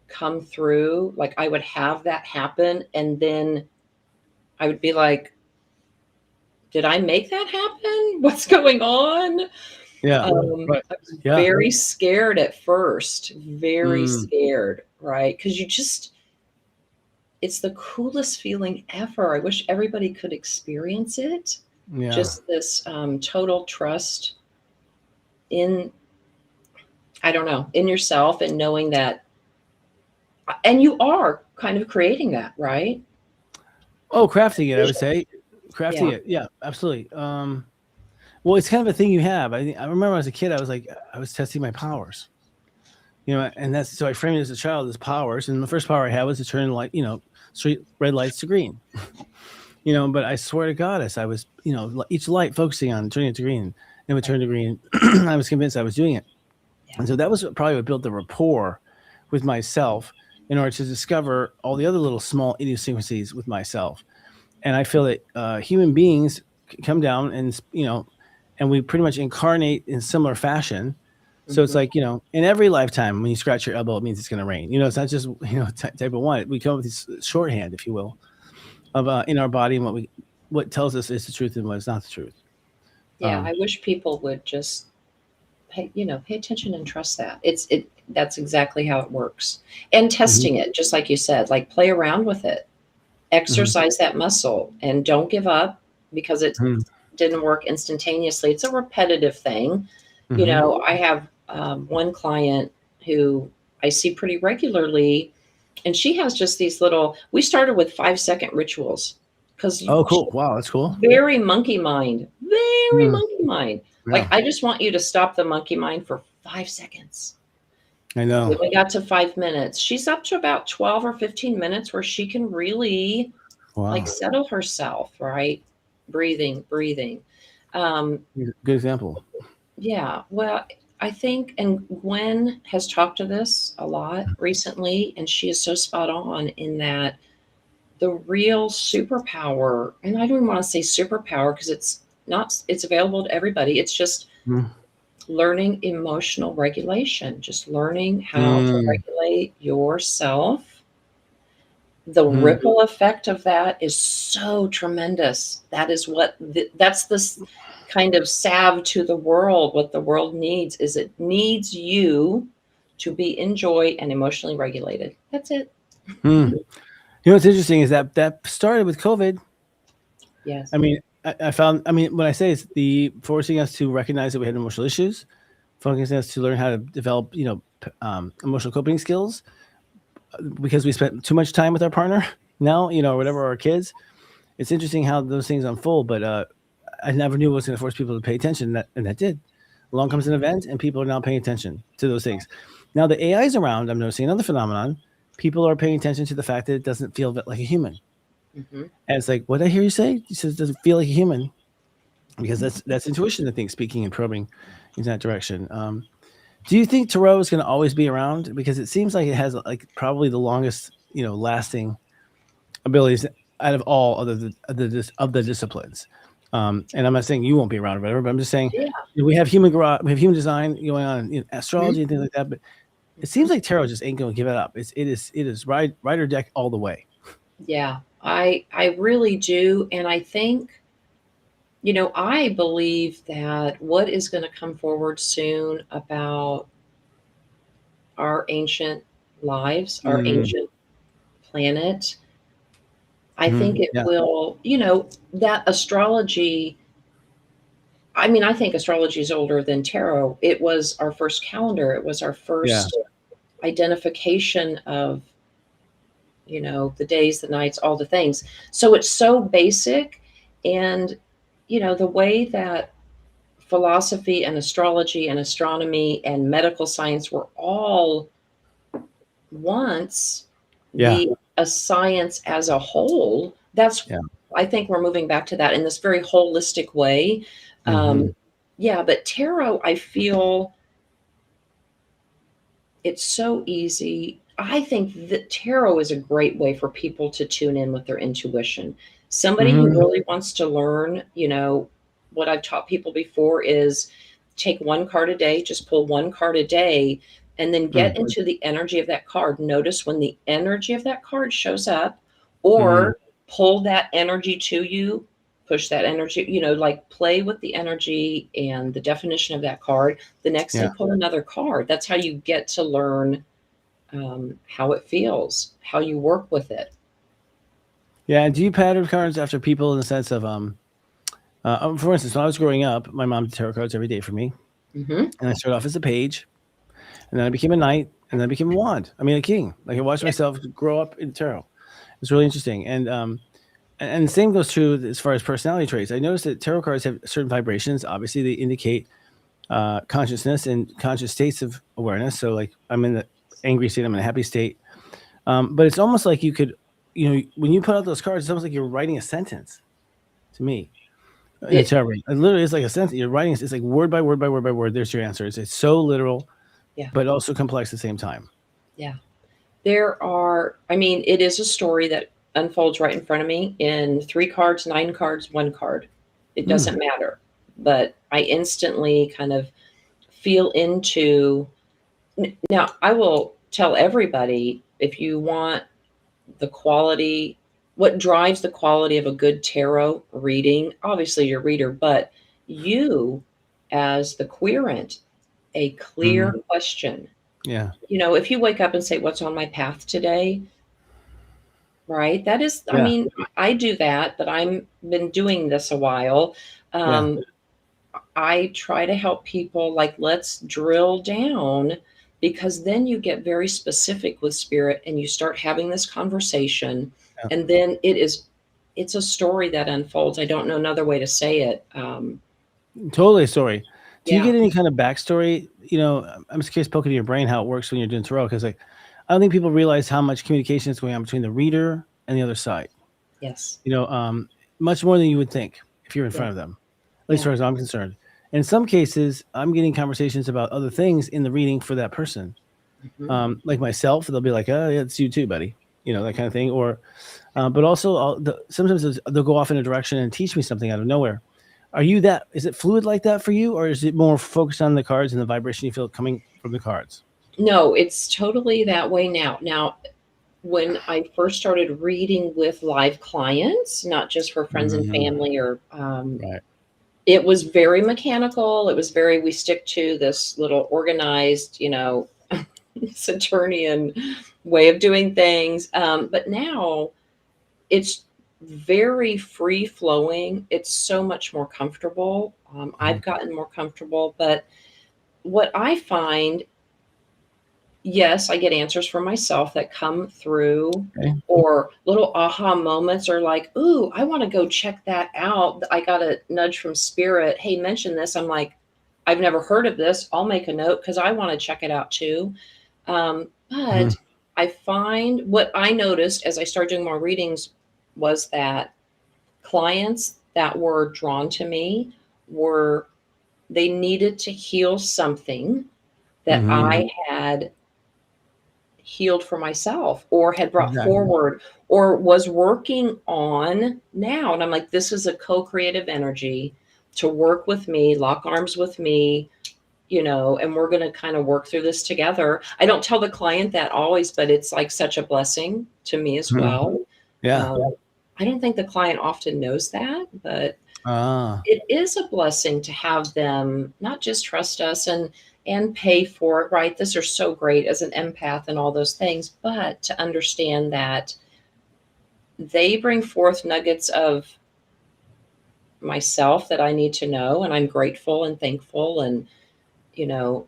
come through, like I would have that happen. And then I would be like, did I make that happen? What's going on? Yeah. I was very scared at first, very scared, right? Because it's the coolest feeling ever. I wish everybody could experience it. Yeah. Just this total trust in, I don't know, in yourself, and knowing that, and you are kind of creating that, right? Oh, crafting it, I would say. Crafting it. Yeah, absolutely. Well, it's kind of a thing you have. I remember as a kid, I was testing my powers. And so I framed it as a child as powers. And the first power I had was to turn light, straight red lights to green. But I swear to God, as I was, each light focusing on turning it to green, it would turn to green. I was convinced I was doing it. Yeah. And so that was probably what built the rapport with myself in order to discover all the other little small idiosyncrasies with myself. And I feel that human beings come down and, and we pretty much incarnate in similar fashion. So it's like, in every lifetime, when you scratch your elbow, it means it's going to rain. It's not just, type of one. We come up with this shorthand, if you will, of in our body and what tells us is the truth and what is not the truth. Yeah, I wish people would just pay attention and trust that. That's exactly how it works. And testing it, just like you said, like play around with it. Exercise that muscle and don't give up because it didn't work instantaneously. It's a repetitive thing. I have one client who I see pretty regularly, and she has just these we started with 5-second rituals. Oh, cool. Wow, that's cool. Very monkey mind. Monkey mind. Yeah. Like, I just want you to stop the monkey mind for 5 seconds. I know. When we got to 5 minutes, she's up to about 12 or 15 minutes where she can really settle herself, right? Breathing. Good example. Yeah. Well, I think, and Gwen has talked to this a lot recently, and she is so spot on in that the real superpower, and I don't even want to say superpower because it's available to everybody. It's just learning emotional regulation, just learning how to regulate yourself. The ripple effect of that is so tremendous. That is that's this kind of salve to the world. What the world needs is it needs you to be in joy and emotionally regulated. That's it. What's interesting is that started with COVID. Yes. I mean, I found, when I say it's the forcing us to recognize that we had emotional issues, focusing us to learn how to develop, emotional coping skills, because we spent too much time with our partner now, or whatever, our kids. It's interesting how those things unfold, but I never knew it was going to force people to pay attention, and that did. Along comes an event, and people are now paying attention to those things. Now the AI is around. I'm noticing another phenomenon. People are paying attention to the fact that it doesn't feel like a human. And it's like, what did I hear you say? He says it doesn't feel like a human, because that's intuition, I think, speaking and probing in that direction. Do you think tarot is going to always be around? Because it seems like it has probably the longest, lasting abilities out of all of the disciplines. And I'm not saying you won't be around or whatever, but I'm just saying we have human design going on in astrology and things like that. But it seems like tarot just ain't going to give it up. It is rider deck all the way. Yeah, I really do. And I think, I believe that what is going to come forward soon about our ancient lives, our ancient planet, I think it will, that astrology. I mean, I think astrology is older than tarot. It was our first calendar. It was our first identification of, the days, the nights, all the things. So it's so basic. And, the way that philosophy and astrology and astronomy and medical science were all once a science as a whole, I think we're moving back to that in this very holistic way. But tarot, I feel it's so easy. I think that tarot is a great way for people to tune in with their intuition. Somebody who really wants to learn, what I've taught people before is take one card a day, just pull one card a day, and then get into the energy of that card. Notice when the energy of that card shows up, or pull that energy to you, push that energy, like play with the energy and the definition of that card. The next day, pull another card. That's how you get to learn how it feels, how you work with it. Yeah. Do you pattern cards after people in the sense of, for instance, when I was growing up, my mom did tarot cards every day for me. And I started off as a page, and then I became a knight, and then I became a wand. I mean, a king. Like I watched myself grow up in tarot. It's really interesting. And the same goes true as far as personality traits. I noticed that tarot cards have certain vibrations. Obviously, they indicate consciousness and conscious states of awareness. So like I'm in the angry state, I'm in a happy state. But it's almost like you could, when you put out those cards, it's almost like you're writing a sentence to me. It literally is like a sentence. You're writing, it's like word by word by word by word. There's your answer. It's so literal, but also complex at the same time. Yeah. It is a story that unfolds right in front of me in 3 cards, 9 cards, 1 card. It doesn't matter. But I instantly kind of feel into. Now, I will tell everybody, if you want the quality, what drives the quality of a good tarot reading, obviously your reader, but you as the querent, a clear question. Yeah. If you wake up and say, what's on my path today? Right. That is, I mean, I do that, but I've been doing this a while. I try to help people, like, let's drill down, because then you get very specific with spirit and you start having this conversation. And then it's a story that unfolds. I don't know another way to say it. Totally a story. Do you get any kind of backstory? I'm just curious, poking in your brain how it works when you're doing tarot, because I don't think people realize how much communication is going on between the reader and the other side. Yes. Much more than you would think if you're in front of them, at least as far as I'm concerned. In some cases, I'm getting conversations about other things in the reading for that person. Like myself, they'll be like, oh, yeah, it's you too, buddy. That kind of thing. Or, but also sometimes they'll go off in a direction and teach me something out of nowhere. Is it fluid like that for you, or is it more focused on the cards and the vibration you feel coming from the cards? No, it's totally that way now. Now, when I first started reading with live clients, not just for friends and family, or it was very mechanical. It was we stick to this little organized, Saturnian way of doing things. But now it's very free flowing. It's so much more comfortable. I've gotten more comfortable, but what I find, yes, I get answers from myself that come through, or little aha moments, or like, ooh, I want to go check that out. I got a nudge from spirit. Hey, mention this. I'm like, I've never heard of this. I'll make a note because I want to check it out too. But I find what I noticed as I started doing more readings was that clients that were drawn to me they needed to heal something that I had healed for myself or had brought forward or was working on now. And I'm like, this is a co-creative energy to work with me, lock arms with me, you know, and we're going to kind of work through this together. I don't tell the client that always, but it's like such a blessing to me as well. Yeah. I don't think the client often knows that, but it is a blessing to have them not just trust us and pay for it, right? These are so great as an empath and all those things, but to understand that they bring forth nuggets of myself that I need to know, and I'm grateful and thankful. And, you know,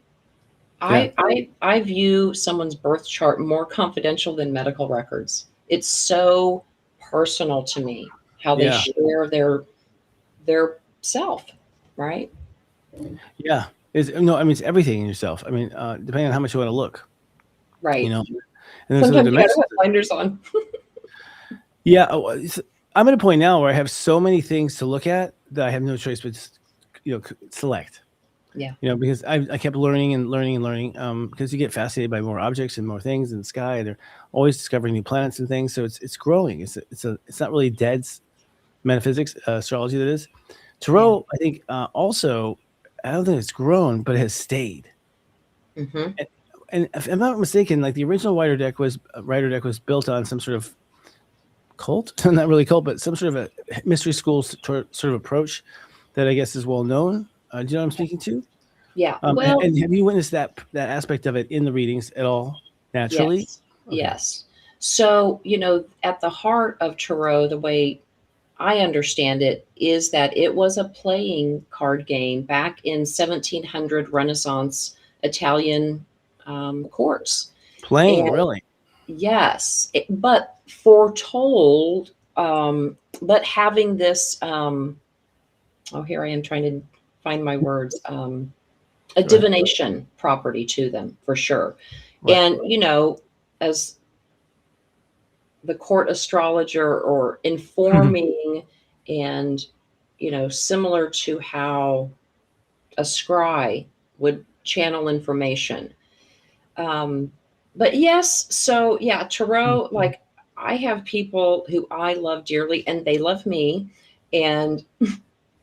I view someone's birth chart more confidential than medical records. It's so personal to me how they share their self, right? Yeah. It's everything in yourself. I mean, depending on how much you want to look. Right. You know, and sometimes you gotta have blinders on. Yeah. I'm at a point now where I have so many things to look at that I have no choice but just, select. Yeah. You know, because I kept learning and learning and learning, because you get fascinated by more objects and more things in the sky. They're always discovering new planets and things. So it's growing. It's not really dead metaphysics, astrology that is. Tarot, I think, also, I don't think it's grown, but it has stayed. Mm-hmm. And if I'm not mistaken, like the original Rider deck was built on some sort of cult, not really cult, but some sort of a mystery school sort of approach that I guess is well known. Do you know what I'm speaking to? Yeah. And have you witnessed that aspect of it in the readings at all naturally? Yes. Okay. Yes. So, at the heart of Tarot, the way I understand it is that it was a playing card game back in 1700 Renaissance Italian courts. Really? Yes, but foretold, but having this, here I am trying to find my words, a divination property to them for sure. Right. And, as the court astrologer or informing and, similar to how a scry would channel information. But yes, so yeah, Tarot, like I have people who I love dearly and they love me. And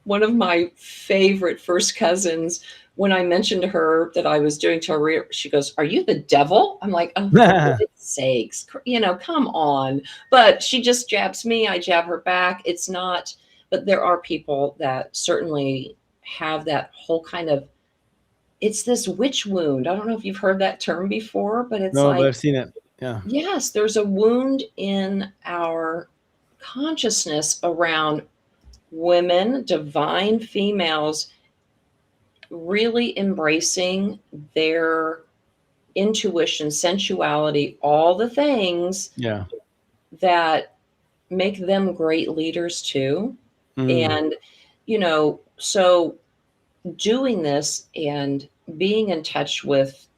one of my favorite first cousins, when I mentioned to her that I was doing Tarot, she goes, "Are you the devil?" I'm like, "Oh, for goodness sakes, come on." But she just jabs me, I jab her back. It's not, but there are people that certainly have that whole kind of, it's this witch wound. I don't know if you've heard that term before, but it's but I've seen it. Yeah. Yes, there's a wound in our consciousness around women, divine females, really embracing their intuition, sensuality, all the things that make them great leaders too. And, so doing this and being in touch with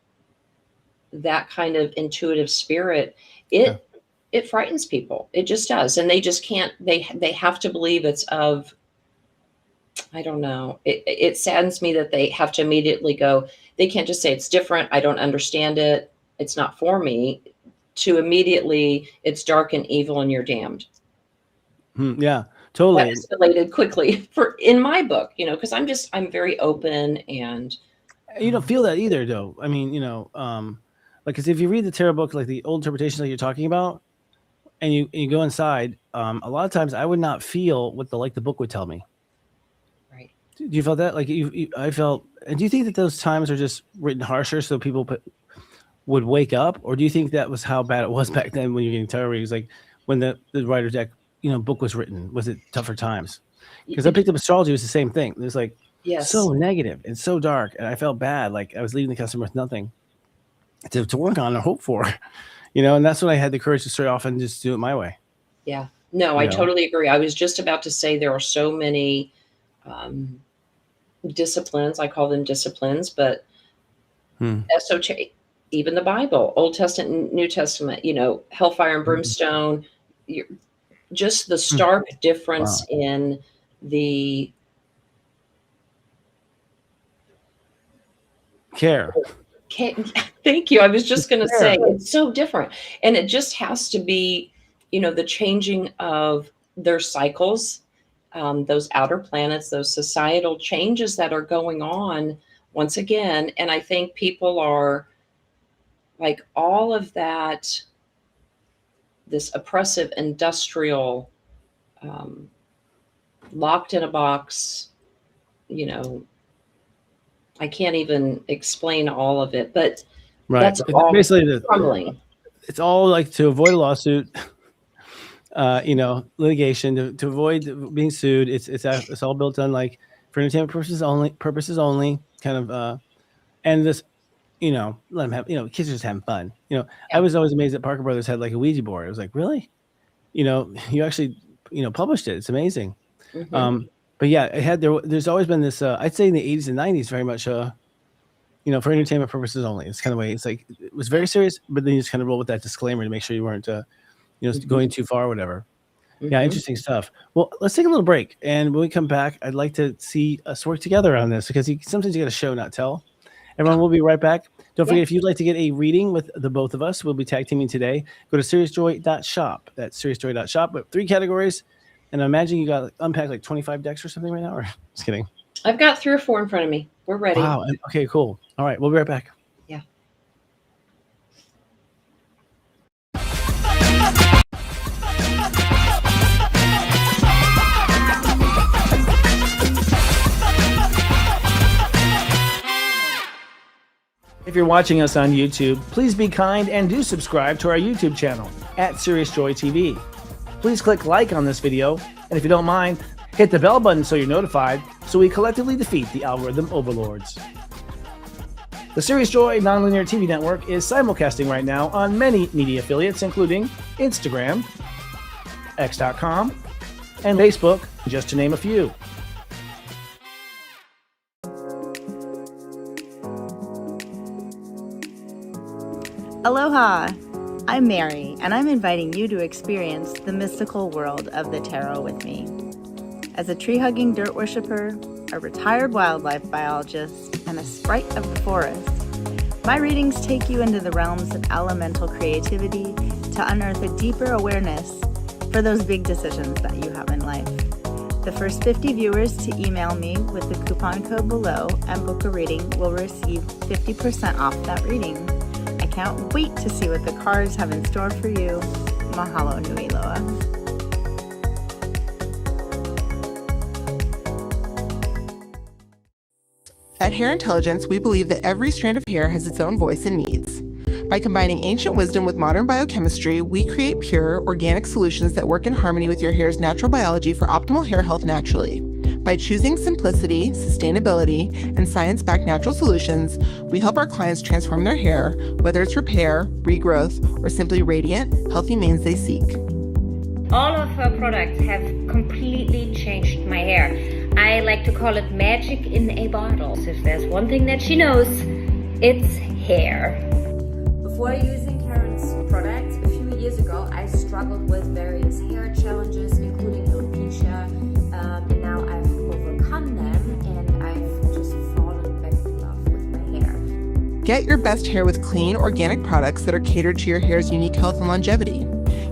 that kind of intuitive spirit, it frightens people. It just does. And they just can't, they have to believe it's of, I don't know. It saddens me that they have to immediately go, they can't just say it's different. I don't understand it. It's not for me, to immediately it's dark and evil and you're damned. Yeah, totally. That escalated quickly in my book, because I'm very open and. You don't feel that either though. I mean, like, cause if you read the tarot book, like the old interpretations that you're talking about, and you go inside, a lot of times I would not feel what the book would tell me. Right. Do you feel that? Like I felt, and do you think that those times are just written harsher so people would wake up? Or do you think that was how bad it was back then when you're getting tarot readings? Like when the Rider deck, book was written, was it tougher times? Because I picked up astrology, it was the same thing. It was like so negative and so dark. And I felt bad. Like I was leaving the customer with nothing to work on or hope for, and that's when I had the courage to start off and just do it my way. Yeah, no, I totally agree. I was just about to say there are so many disciplines. I call them disciplines, but esoteric, even the Bible, Old Testament, New Testament, hellfire and brimstone, just the stark difference in the care. Thank you. I was just going to say it's so different. And it just has to be, the changing of their cycles, those outer planets, those societal changes that are going on once again. And I think people are like all of that, this oppressive industrial, locked in a box, I can't even explain all of it, but that's all basically crumbling. It's all like to avoid a lawsuit, litigation, to avoid being sued. It's all built on like for entertainment purposes only, kind of, and this, let them have, kids are just having fun. I was always amazed that Parker Brothers had like a Ouija board. I was like, really? You actually, published it. It's amazing. Mm-hmm. But yeah, there's always been this, I'd say in the 80s and 90s, very much, for entertainment purposes only. It's kind of way, it's like, it was very serious, but then you just kind of roll with that disclaimer to make sure you weren't, going too far or whatever. Mm-hmm. Yeah, interesting stuff. Well, let's take a little break. And when we come back, I'd like to see us work together on this because sometimes you got to show, not tell. Everyone, we'll be right back. Don't forget, if you'd like to get a reading with the both of us, we'll be tag teaming today. Go to SiriusJoy.shop. That's SiriusJoy.shop. We have 3 categories. And I imagine you got unpacked like 25 decks or something right now, or just kidding? I've got 3 or 4 in front of me. We're ready. Wow. Okay, cool. All right. We'll be right back. Yeah. If you're watching us on YouTube, please be kind and do subscribe to our YouTube channel at SiriusJoytv. Please click like on this video, and if you don't mind, hit the bell button so you're notified so we collectively defeat the algorithm overlords. The Sirius Joy Nonlinear TV network is simulcasting right now on many media affiliates, including Instagram, X.com, and Facebook, just to name a few. Aloha! I'm Mary, and I'm inviting you to experience the mystical world of the tarot with me. As a tree-hugging dirt worshiper, a retired wildlife biologist, and a sprite of the forest, my readings take you into the realms of elemental creativity to unearth a deeper awareness for those big decisions that you have in life. The first 50 viewers to email me with the coupon code below and book a reading will receive 50% off that reading. Can't wait to see what the cards have in store for you. Mahalo nui loa. At Hair Intelligence, we believe that every strand of hair has its own voice and needs. By combining ancient wisdom with modern biochemistry, we create pure, organic solutions that work in harmony with your hair's natural biology for optimal hair health naturally. By choosing simplicity, sustainability, and science-backed natural solutions, we help our clients transform their hair, whether it's repair, regrowth, or simply radiant, healthy manes they seek. All of her products have completely changed my hair. I like to call it magic in a bottle. So if there's one thing that she knows, it's hair. Before using Karen's products a few years ago, I struggled with various hair challenges, including alopecia, and now I've overcome them and I've just fallen back in love with my hair. Get your best hair with clean, organic products that are catered to your hair's unique health and longevity.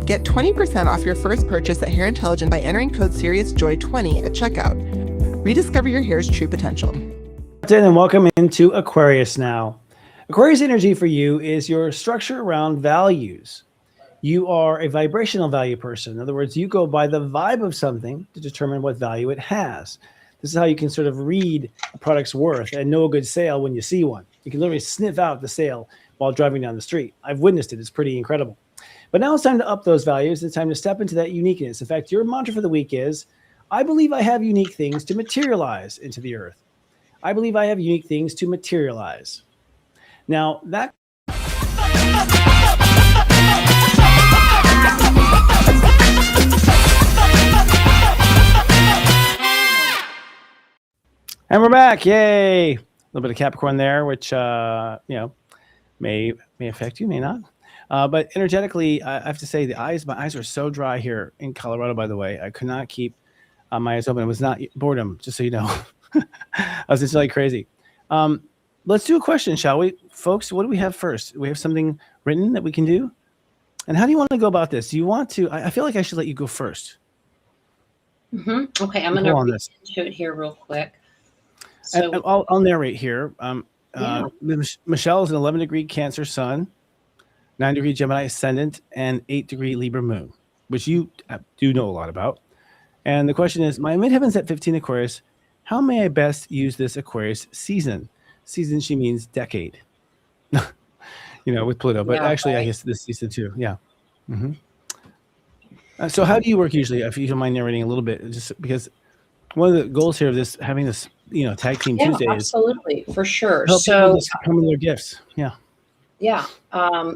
Get 20% off your first purchase at Hair Intelligence by entering code SiriusJoy20 at checkout. Rediscover your hair's true potential. And welcome into Aquarius now. Aquarius energy for you is your structure around values. You are a vibrational value person. In other words, you go by the vibe of something to determine what value it has. This is how you can sort of read a product's worth and know a good sale when you see one. You can literally sniff out the sale while driving down the street. I've witnessed it. It's pretty incredible. But now it's time to up those values. It's time to step into that uniqueness. In fact, your mantra for the week is, I believe I have unique things to materialize into the earth. I believe I have unique things to materialize. Now, that and we're back. Yay. A little bit of Capricorn there, which, may affect you, may not. But energetically, I have to say my eyes were so dry here in Colorado, by the way. I could not keep my eyes open. It was not boredom, just so you know. I was just like crazy. Let's do a question, shall we? folks, what do we have first? We have something written that we can do. And how do you want to go about this? Do you want to? I feel like I should let you go first. Okay, I'm going to read into it here real quick. So I'll narrate here. Michelle is an 11-degree Cancer Sun, 9-degree Gemini Ascendant, and 8-degree Libra Moon, which you do know a lot about. And the question is, my midheaven's at 15 Aquarius. How may I best use this Aquarius season? Season, she means decade. With Pluto, but actually, I guess this season too. Yeah. So how do you work usually? If you don't mind narrating a little bit, just because one of the goals here of this, having this, tag team Tuesday, absolutely, for sure. Help so people come in their gifts. Yeah.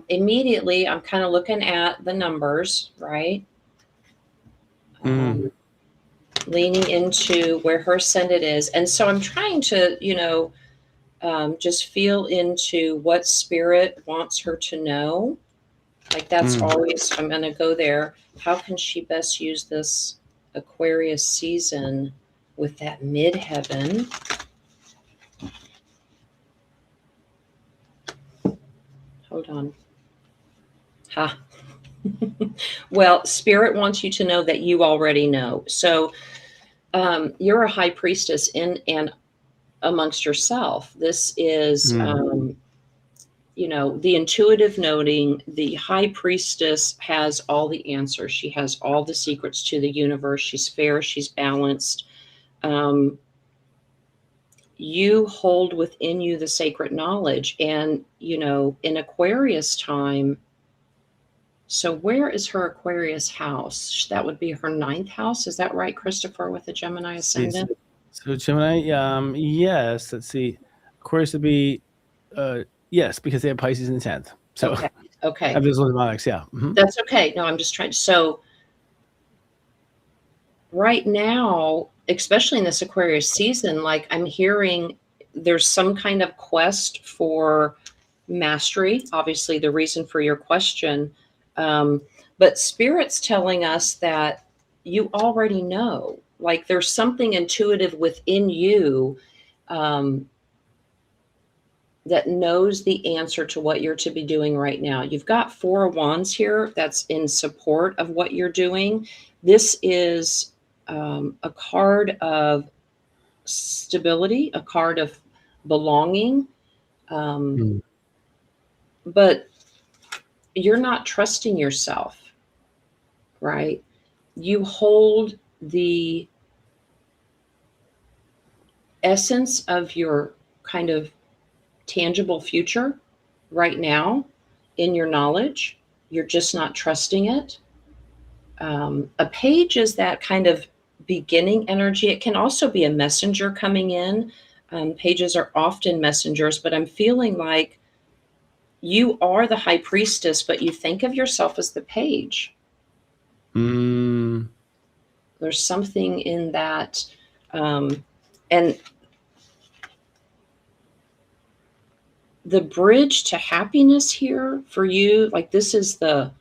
Immediately, I'm kind of looking at the numbers, right? Leaning into where her ascendant is, and so I'm trying to, just feel into what spirit wants her to know. Like that's always, I'm going to go there. How can she best use this Aquarius season with that midheaven? Hold on. Well, spirit wants you to know that you already know. So you're a high priestess in and amongst yourself. This is, the intuitive noting. The high priestess has all the answers. She has all the secrets to the universe. She's fair. She's balanced. You hold within you the sacred knowledge. And, in Aquarius time, so where is her Aquarius house? That would be her 9th house. Is that right, Christopher, with the Gemini ascendant? So Gemini, yes. Let's see. Aquarius would be, yes, because they have Pisces in the 10th. So okay. I have those mathematics, yeah. That's okay. No, I'm just trying to. So right now, especially in this Aquarius season, like I'm hearing there's some kind of quest for mastery. Obviously, the reason for your question. But Spirit's telling us that you already know. Like there's something intuitive within you that knows the answer to what you're to be doing right now. You've got 4 of Wands here that's in support of what you're doing. This is a card of stability, a card of belonging. But you're not trusting yourself, right? You hold the essence of your kind of tangible future right now in your knowledge. You're just not trusting it. A page is that kind of beginning energy. It can also be a messenger coming in. Pages are often messengers, but I'm feeling like you are the high priestess, but you think of yourself as the page. There's something in that. And the bridge to happiness here for you, like this is I'm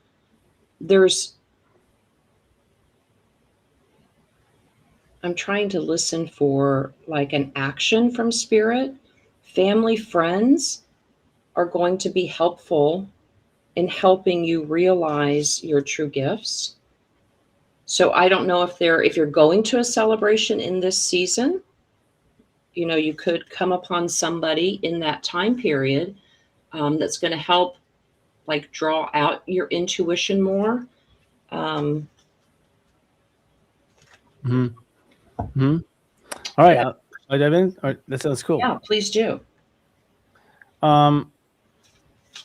trying to listen for like an action from Spirit. Family, friends are going to be helpful in helping you realize your true gifts. So I don't know if you're going to a celebration in this season, you could come upon somebody in that time period that's going to help like draw out your intuition more. All right. Yeah. I dive in? All right, that sounds cool. Yeah, please do.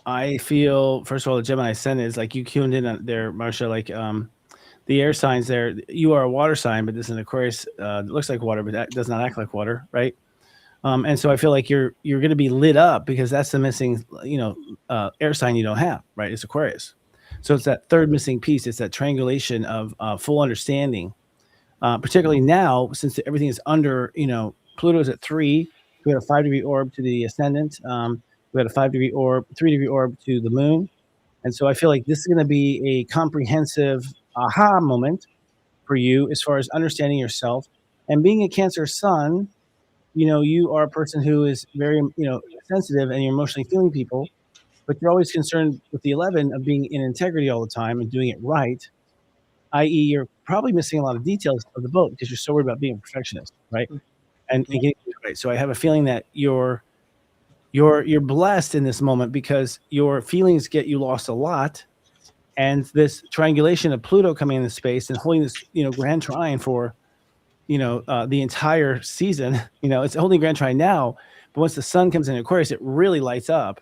I feel, first of all, the Gemini ascendant is like you tuned in on there, Marcia, like the air signs there. You are a water sign, but this is an Aquarius. It looks like water, but that does not act like water, right? And so I feel like you're going to be lit up because that's the missing, air sign you don't have, right? It's Aquarius. So it's that third missing piece. It's that triangulation of full understanding, particularly now since everything is under, Pluto's at 3. We had a 5-degree orb to the ascendant. We had a 5-degree orb, 3-degree orb to the moon. And so I feel like this is going to be a comprehensive aha moment for you as far as understanding yourself. And being a Cancer sun, you are a person who is very, sensitive, and you're emotionally feeling people, but you're always concerned with the 11 of being in integrity all the time and doing it right, i.e., you're probably missing a lot of details of the boat because you're so worried about being a perfectionist, right? And getting it right. So I have a feeling that you're blessed in this moment because your feelings get you lost a lot, and this triangulation of Pluto coming into space and holding this, grand trine for, the entire season. It's holding grand trine now, but once the sun comes in Aquarius, it really lights up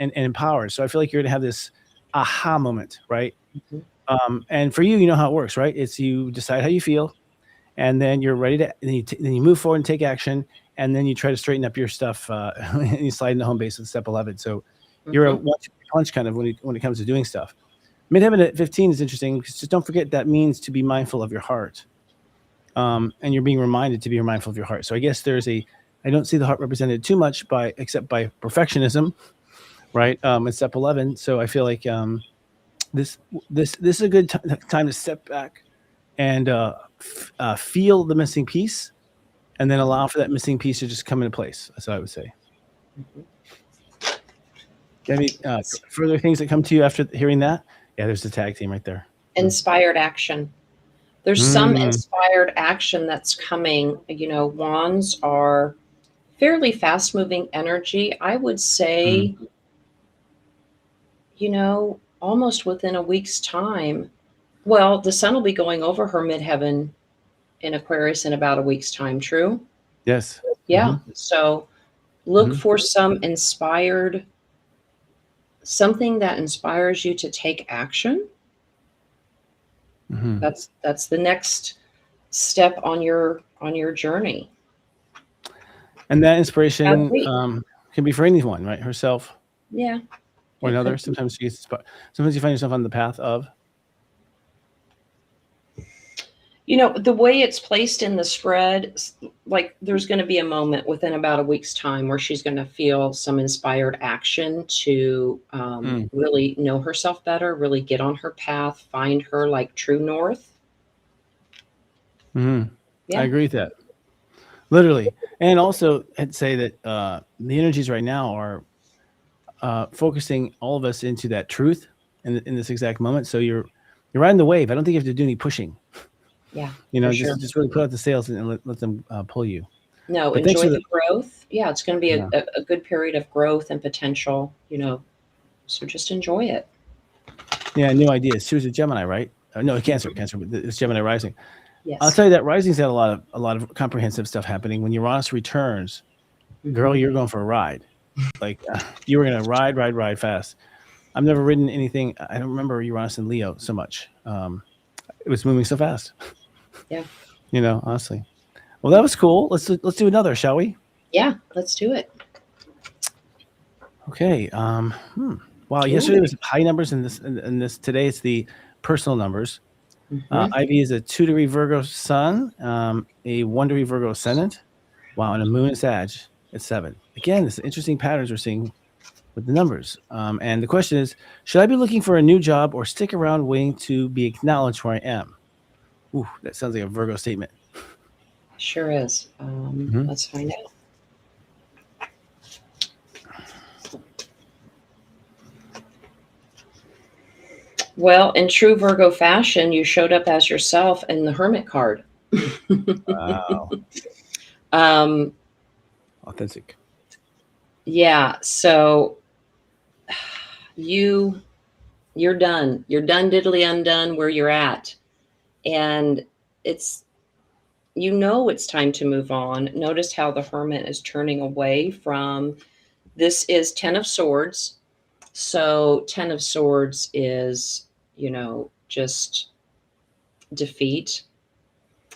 and empowers. So I feel like you're gonna have this aha moment, right? And for you, you know how it works, right? It's you decide how you feel, and then you're ready to, then you move forward and take action, and then you try to straighten up your stuff, and you slide into home base with step 11. So you're a one-two punch kind of when it comes to doing stuff. Midheaven at 15 is interesting because just don't forget that means to be mindful of your heart. And you're being reminded to be mindful of your heart. So I guess I don't see the heart represented too much except by perfectionism, right? In step 11. So I feel like this is a good time to step back and feel the missing piece, and then allow for that missing piece to just come into place. That's what I would say. Any further things that come to you after hearing that? Yeah, there's the tag team right there. Inspired action. There's some inspired action that's coming. Wands are fairly fast-moving energy. I would say, almost within a week's time. Well, the sun will be going over her midheaven in Aquarius in about a week's time. True? Yes. Yeah. So look for something that inspires you to take action. That's the next step on your journey. And that inspiration can be for anyone, right? Herself. Yeah. Or another. Sometimes you find yourself on the path of. The way it's placed in the spread, like there's going to be a moment within about a week's time where she's going to feel some inspired action to really know herself better, really get on her path, find her like true north. Yeah. I agree with that. Literally. And also I'd say that the energies right now are focusing all of us into that truth in this exact moment. So you're riding the wave. I don't think you have to do any pushing. Yeah. Just really put out the sails and let them pull you. No, But enjoy the growth. Yeah, it's going to be a good period of growth and potential, so just enjoy it. Yeah, new ideas. She was a Gemini, right? No, Cancer. It's Gemini rising. Yes. I'll tell you that rising's had a lot of comprehensive stuff happening. When Uranus returns, girl, you're going for a ride. Like you were going to ride fast. I've never ridden anything. I don't remember Uranus and Leo so much. It was moving so fast. Yeah. Honestly. Well, that was cool. Let's do another, shall we? Yeah, let's do it. Okay. Wow. Yesterday was high numbers, in this today it's the personal numbers. Ivy is a 2-degree Virgo sun, a 1-degree Virgo ascendant. Wow, and a moon in Sag at 7. Again, this interesting patterns we're seeing with the numbers. And the question is, should I be looking for a new job or stick around waiting to be acknowledged where I am? Ooh, that sounds like a Virgo statement. Sure is. Let's find out. Well, in true Virgo fashion, you showed up as yourself in the Hermit card. Wow. Authentic. Yeah. So you're done. You're done diddly undone where you're at. And it's time to move on. Notice how the Hermit is turning away from, this is 10 of Swords. So 10 of Swords is, just defeat.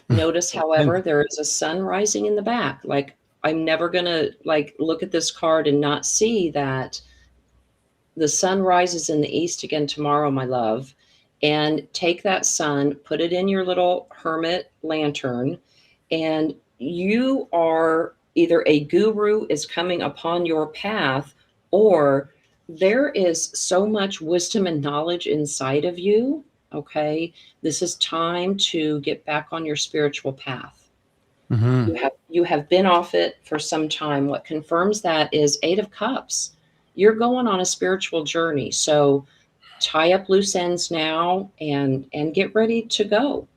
Notice, however, there is a sun rising in the back. Like, I'm never going to look at this card and not see that the sun rises in the east again tomorrow, my love. And take that sun, put it in your little Hermit lantern, and you are either a guru is coming upon your path, or there is so much wisdom and knowledge inside of you. Okay. This is time to get back on your spiritual path. You have been off it for some time. What confirms that is 8 of Cups. You're going on a spiritual journey. So tie up loose ends now and get ready to go.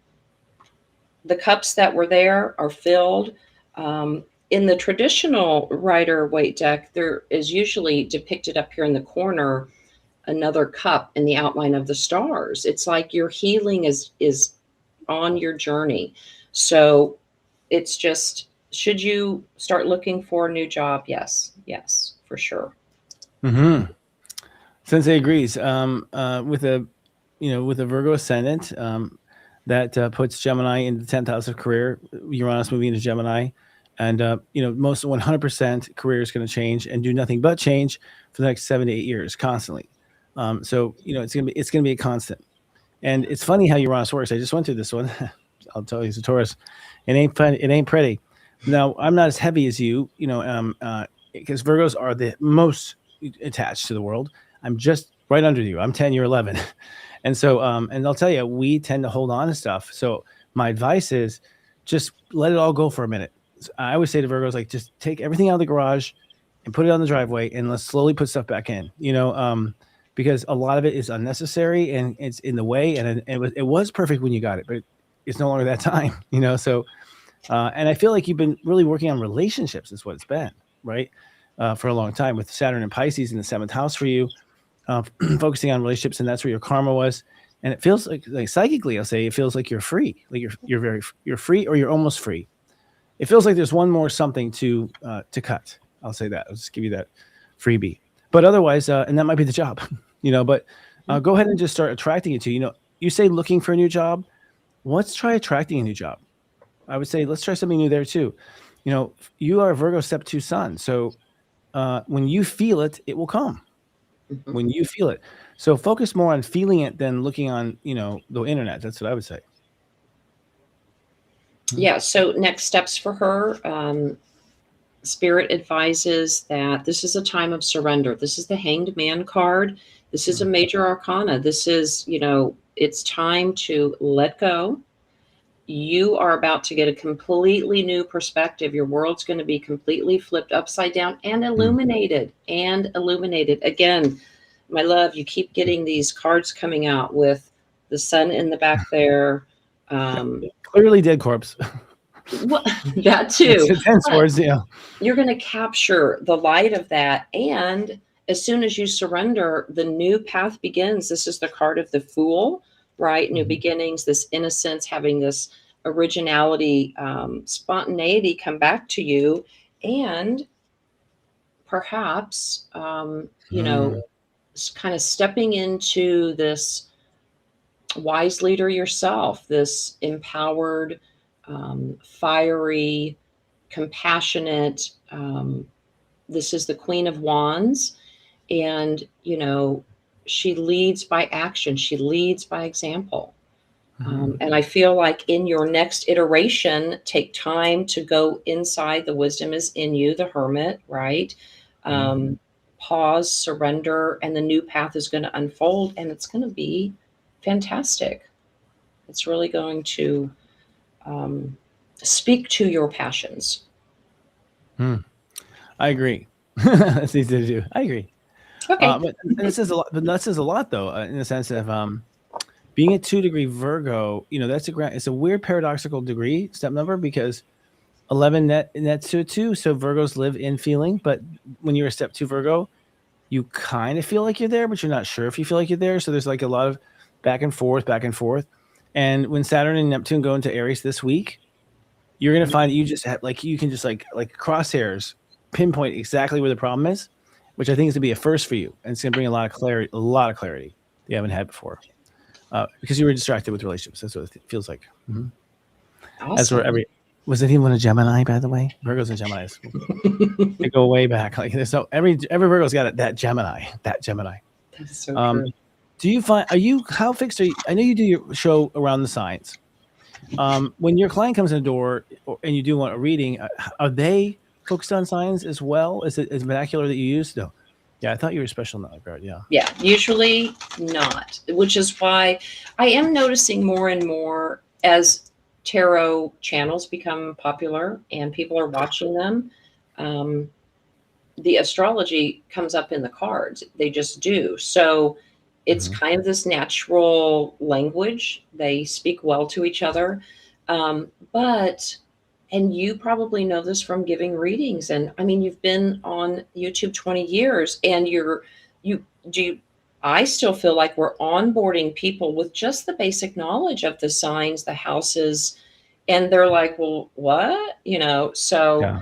The cups that were there are filled. In the traditional Rider-Waite deck, there is usually depicted up here in the corner another cup in the outline of the stars. It's like your healing is on your journey. So it's just, should you start looking for a new job? Yes, for sure. Sensei agrees. With a Virgo ascendant, that puts Gemini in the 10th house of career. Uranus moving into Gemini, and most 100% career is going to change and do nothing but change for the next 7 to 8 years, constantly. So it's gonna be a constant. And it's funny how Uranus works. I just went through this one. I'll tell you, it's a Taurus. It ain't pretty. Now, I'm not as heavy as you, because Virgos are the most attached to the world. I'm just right under you. I'm 10, you're 11. And so, and I'll tell you, we tend to hold on to stuff. So my advice is just let it all go for a minute. I always say to Virgos, like, just take everything out of the garage and put it on the driveway, and let's slowly put stuff back in, because a lot of it is unnecessary and it's in the way. And it was perfect when you got it, but it's no longer that time, So, and I feel like you've been really working on relationships, is what it's been, right? For a long time, with Saturn and Pisces in the 7th house for you, focusing on relationships, and that's where your karma was. And it feels like psychically, I'll say, it feels like you're free, like you're free, or you're almost free. It feels like there's one more something to cut. I'll say that. I'll just give you that freebie. But otherwise, and that might be the job, But go ahead and just start attracting it to you say looking for a new job. Let's try attracting a new job. I would say let's try something new there too. You are a Virgo step 2 sun, so when you feel it, it will come. When you feel it. So focus more on feeling it than looking on, the internet. That's what I would say. Yeah. So next steps for her, Spirit advises that this is a time of surrender. This is the Hanged Man card. This is a major arcana. This is, it's time to let go. You are about to get a completely new perspective. Your world's going to be completely flipped upside down and illuminated. Again, my love, you keep getting these cards coming out with the sun in the back there. Clearly dead corpse. Well, that too. It's 10 swords, yeah. You're going to capture the light of that. And as soon as you surrender, the new path begins. This is the card of the Fool, right? New beginnings, this innocence, having this originality, spontaneity come back to you. And perhaps, kind of stepping into this wise leader yourself, this empowered, fiery, compassionate. This is the Queen of Wands. And, she leads by action. She leads by example. And I feel like in your next iteration, take time to go inside. The wisdom is in you, the Hermit, right? Pause, surrender, and the new path is going to unfold, and it's going to be fantastic. It's really going to speak to your passions. I agree. That's easy to do. I agree. Okay. But this is a lot. But that says a lot, though, in the sense of being a 2-degree Virgo. It's a weird paradoxical degree step number, because 11 nets to a 2. So Virgos live in feeling, but when you're a step 2 Virgo, you kind of feel like you're there, but you're not sure if you feel like you're there. So there's like a lot of back and forth. And when Saturn and Neptune go into Aries this week, you're going to find that you just have, you can just like crosshairs pinpoint exactly where the problem is, which I think is going to be a first for you. And it's going to bring a lot of clarity you haven't had before, because you were distracted with relationships. That's what it feels like. Awesome. That's where was anyone a Gemini, by the way? Virgos and Geminis. They go way back. Like there's every Virgo's got that Gemini. That's so true. Do you find, how fixed are you? I know you do your show around the signs. When your client comes in the door and you do want a reading, are they focused on signs as well? Is it vernacular that you use? No. Yeah, I thought you were special in that regard. Yeah. Yeah, usually not, which is why I am noticing more and more as tarot channels become popular and people are watching them, the astrology comes up in the cards. They just do. So it's kind of this natural language. They speak well to each other. And you probably know this from giving readings. And I mean, you've been on YouTube 20 years and I still feel like we're onboarding people with just the basic knowledge of the signs, the houses, and they're like, well, what? So Yeah,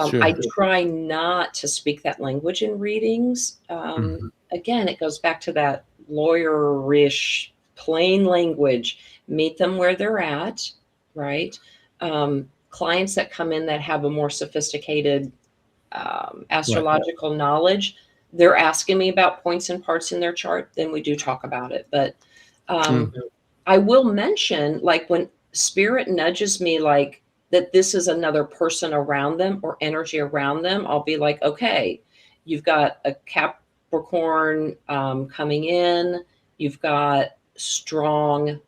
sure. I try not to speak that language in readings. Again, it goes back to that lawyerish plain language. Meet them where they're at, right? Clients that come in that have a more sophisticated astrological knowledge, they're asking me about points and parts in their chart, then we do talk about it. But I will mention, like, when spirit nudges me like that this is another person around them or energy around them, I'll be like, okay, you've got a Capricorn coming in, you've got strong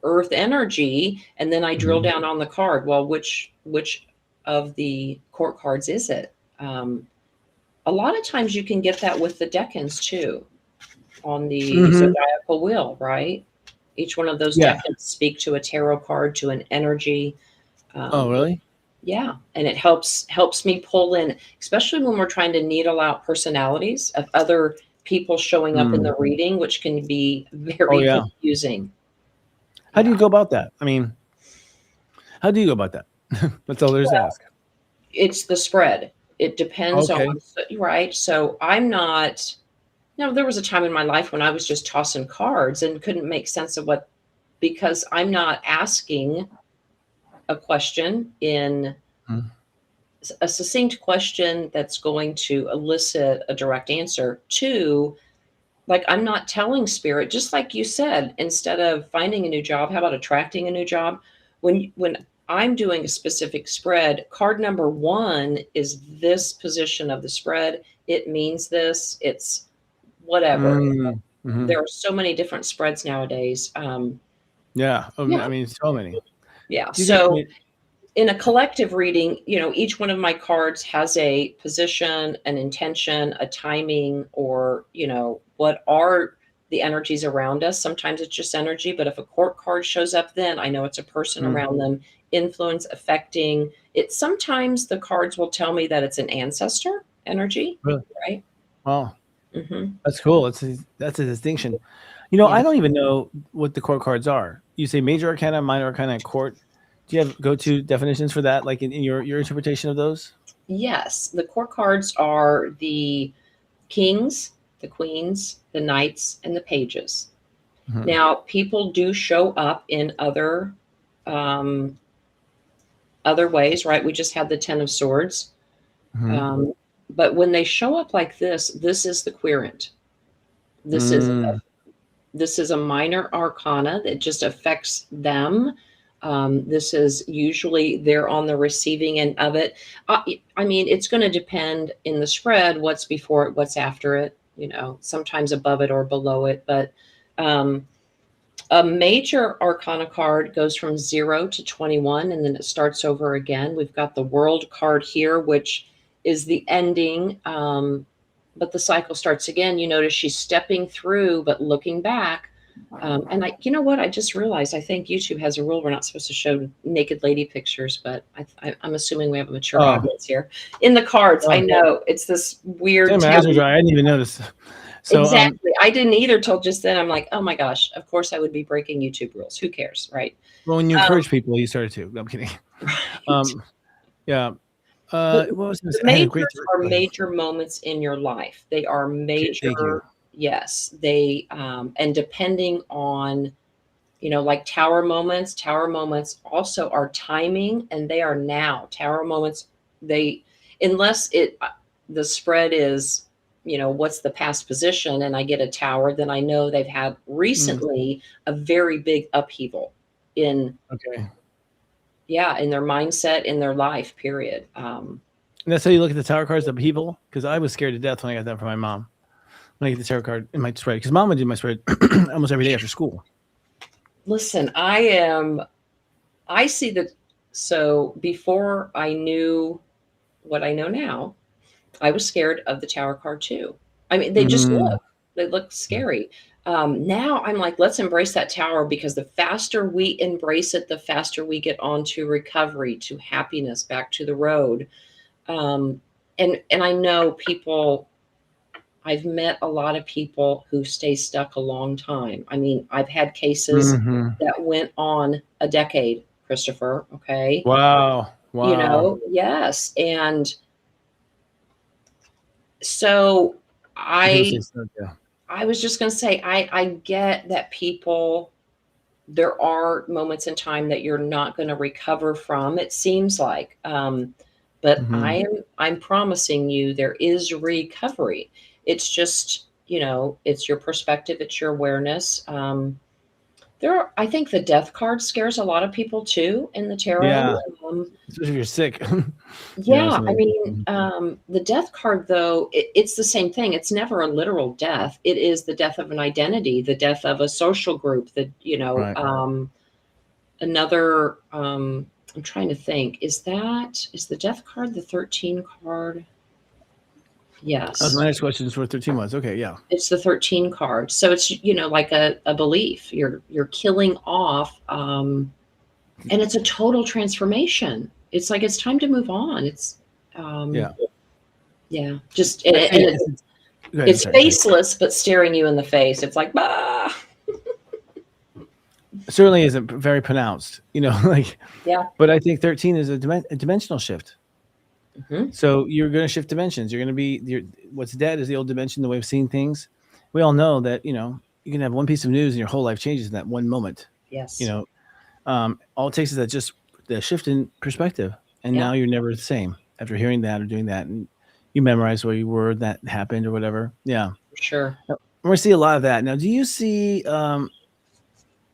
earth energy, and then I drill down on the card. Well, which of the court cards is it? A lot of times you can get that with the decans too, on the zodiacal wheel, right? Each one of those decans speak to a tarot card, to an energy. Oh, really? Yeah, and it helps me pull in, especially when we're trying to needle out personalities of other people showing up in the reading, which can be very confusing. How do you go about that? I mean, how do you go about that? That's all there's to ask. It's the spread. It depends on, right? So I'm not, there was a time in my life when I was just tossing cards and couldn't make sense of because I'm not asking a question in a succinct question that's going to elicit a direct answer. Two, like, I'm not telling spirit, just like you said, instead of finding a new job, how about attracting a new job? When I'm doing a specific spread, card number 1 is this position of the spread. It means this. It's whatever. There are so many different spreads nowadays. I mean, so many. Yeah. So in a collective reading, each one of my cards has a position, an intention, a timing, or, what are the energies around us. Sometimes it's just energy, but if a court card shows up, then I know it's a person around them, influence, affecting it. Sometimes the cards will tell me that it's an ancestor energy, right? Wow. That's cool. That's a distinction. I don't even know what the court cards are. You say major arcana, minor arcana, court. Do you have go-to definitions for that, like in your interpretation of those? Yes. The court cards are the kings, the queens, the knights, and the pages. Now, people do show up in other ways, right? We just had the 10 of Swords. But when they show up like this is the querent. This is a minor arcana that just affects them. This is usually they're on the receiving end of it. I mean, it's going to depend in the spread, what's before it, what's after it, sometimes above it or below it. But a major arcana card goes from 0 to 21, and then it starts over again. We've got the World card here, which is the ending, but the cycle starts again. You notice she's stepping through, but looking back. And you know what? I just realized, I think YouTube has a rule we're not supposed to show naked lady pictures, but I'm assuming we have a mature audience here. In the cards, I know it's this weird. I didn't even notice. So, exactly. I didn't either till just then. I'm like, oh my gosh, of course I would be breaking YouTube rules. Who cares, right? Well, when you encourage people, you started to. No, I'm kidding. Right. What was this? Majors are major moments in your life. They are major. Yes, they and depending on, like tower moments also are timing, and they are now. Tower moments, unless the spread is, what's the past position, and I get a tower, then I know they've had recently a very big upheaval in in their mindset, in their life, period. And that's how you look at the tower cards, the upheaval? Because I was scared to death when I got that from my mom. When I get the tarot card in my spread, because Mom would do my spread almost every day after school. Listen, I am I see that. So before I knew what I know now, I was scared of the Tower card too. I mean, they look scary. Now I'm like, let's embrace that Tower, because the faster we embrace it, the faster we get on to recovery, to happiness, back to the road. And I know people, I've met a lot of people who stay stuck a long time. I mean, I've had cases that went on a decade, Christopher. Okay. Wow. You know, yes. And so I was just going to say, I get that people, there are moments in time that you're not going to recover from, it seems like. But I'm promising you there is recovery. It's just, you know, it's your perspective, it's your awareness. I think the death card scares a lot of people too in the tarot. Yeah. Especially if you're sick. Yeah. I mean, the death card, though, it's the same thing. It's never a literal death. It is the death of an identity, the death of a social group, that, you know, another, I'm trying to think, is the death card the 13 card? Yes. My next question is for 13 months. Okay. Yeah. It's the 13 card. So it's, you know, like a belief you're killing off. And it's a total transformation. It's like, it's time to move on. It's, just, it's faceless, but staring you in the face. It's like, bah. Certainly isn't very pronounced, you know, like, but I think 13 is a dimensional shift. So you're going to shift dimensions. You're going to be, what's dead is the old dimension, the way of seeing things. We all know that, you know, you can have one piece of news and your whole life changes in that one moment. Yes. You know, all it takes is that just the shift in perspective. And now you're never the same after hearing that or doing that. And you memorize where you were, that happened or whatever. Yeah. Sure. We're going to see a lot of that. Now, do you see,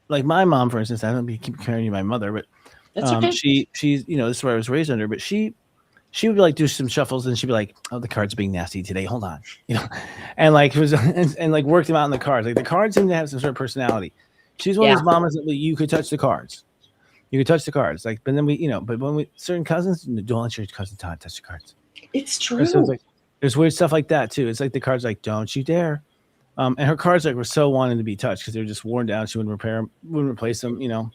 like my mom, for instance, I don't keep comparing you to my mother, but that's okay. She's, you know, this is where I was raised under, but she would like do some shuffles and she'd be like, oh, the cards are being nasty today. Hold on. You know, and like, it was, and like worked them out in the cards. Like the cards seem to have some sort of personality. She's one of those mamas that you could touch the cards. You could touch the cards. Like, but then we, you know, but when certain cousins, don't let your cousin Todd touch the cards. It's true. So it's like, there's weird stuff like that too. It's like the cards like, don't you dare. And her cards like were so wanting to be touched because they were just worn down. She wouldn't replace them, you know.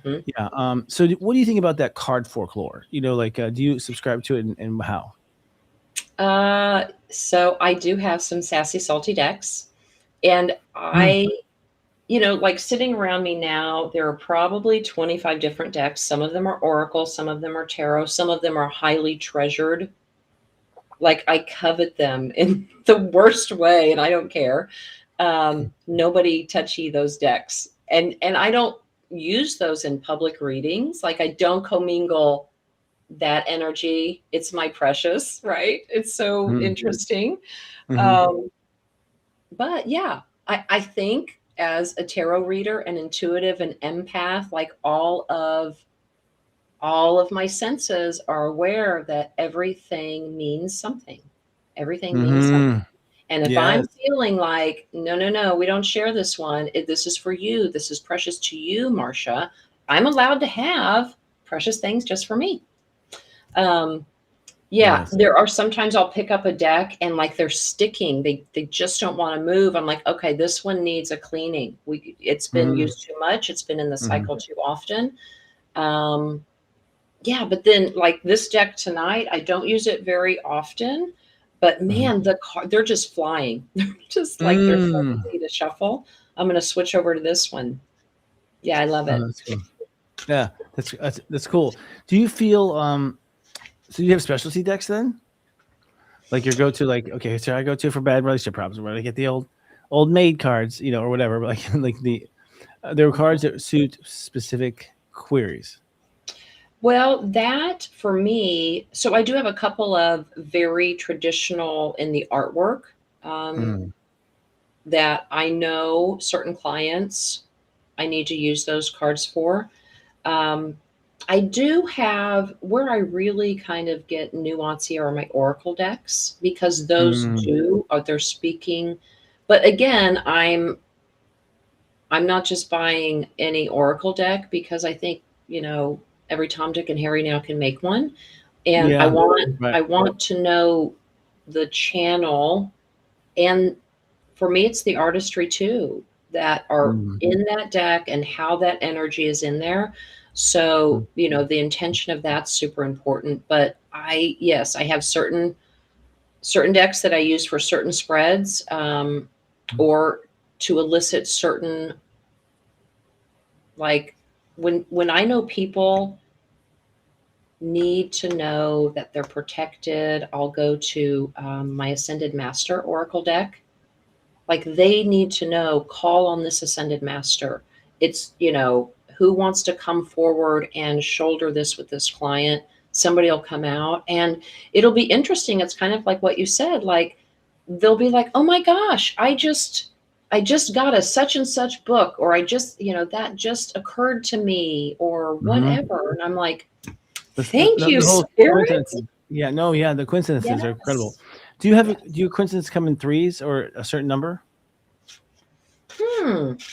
Yeah. So what do you think about that card folklore? You know, like, do you subscribe to it and how? So I do have some sassy, salty decks, and you know, like sitting around me now, there are probably 25 different decks. Some of them are Oracle, some of them are Tarot, some of them are highly treasured. Like I covet them in the worst way, and I don't care. Nobody touchy those decks. And I don't use those in public readings. Like I don't commingle that energy. It's my precious, right? It's so interesting. But yeah, I think as a tarot reader, an intuitive, an empath, like all of my senses are aware that everything means something. Everything means something. And if I'm feeling like, no, we don't share this one. This is for you. This is precious to you, Marcia. I'm allowed to have precious things just for me. There are sometimes I'll pick up a deck and like they're sticking. They just don't want to move. I'm like, okay, this one needs a cleaning. It's been used too much. It's been in the cycle too often. But then like this deck tonight, I don't use it very often, but man, they're just flying. They're just like, they're so easy to shuffle. I'm going to switch over to this one. Yeah. I love it. That's cool. Yeah, that's cool. Do you feel, so you have specialty decks then? Like your go-to, like, okay, so I go to for bad relationship problems, where I get the old maid cards, you know, or whatever, but like there are cards that suit specific queries. Well, that for me, so I do have a couple of very traditional in the artwork that I know certain clients I need to use those cards for. I do have where I really kind of get nuancey are my oracle decks, because those they're speaking. But again, I'm not just buying any oracle deck, because I think every Tom, Dick, and Harry now can make one. And Yeah, I want to know the channel. And for me, it's the artistry too that are in that deck and how that energy is in there. So, the intention of that's super important. But I have certain decks that I use for certain spreads, or to elicit certain, like when I know people need to know that they're protected, I'll go to my Ascended Master Oracle deck. Like they need to know, call on this Ascended Master. It's, who wants to come forward and shoulder this with this client? Somebody will come out and it'll be interesting. It's kind of like what you said, like they'll be like, oh my gosh, I just got a such and such book, or I just, that just occurred to me, or whatever. And I'm like, thank you, Spirit. Yeah, no, yeah, the coincidences are incredible. Do you coincidence come in threes or a certain number?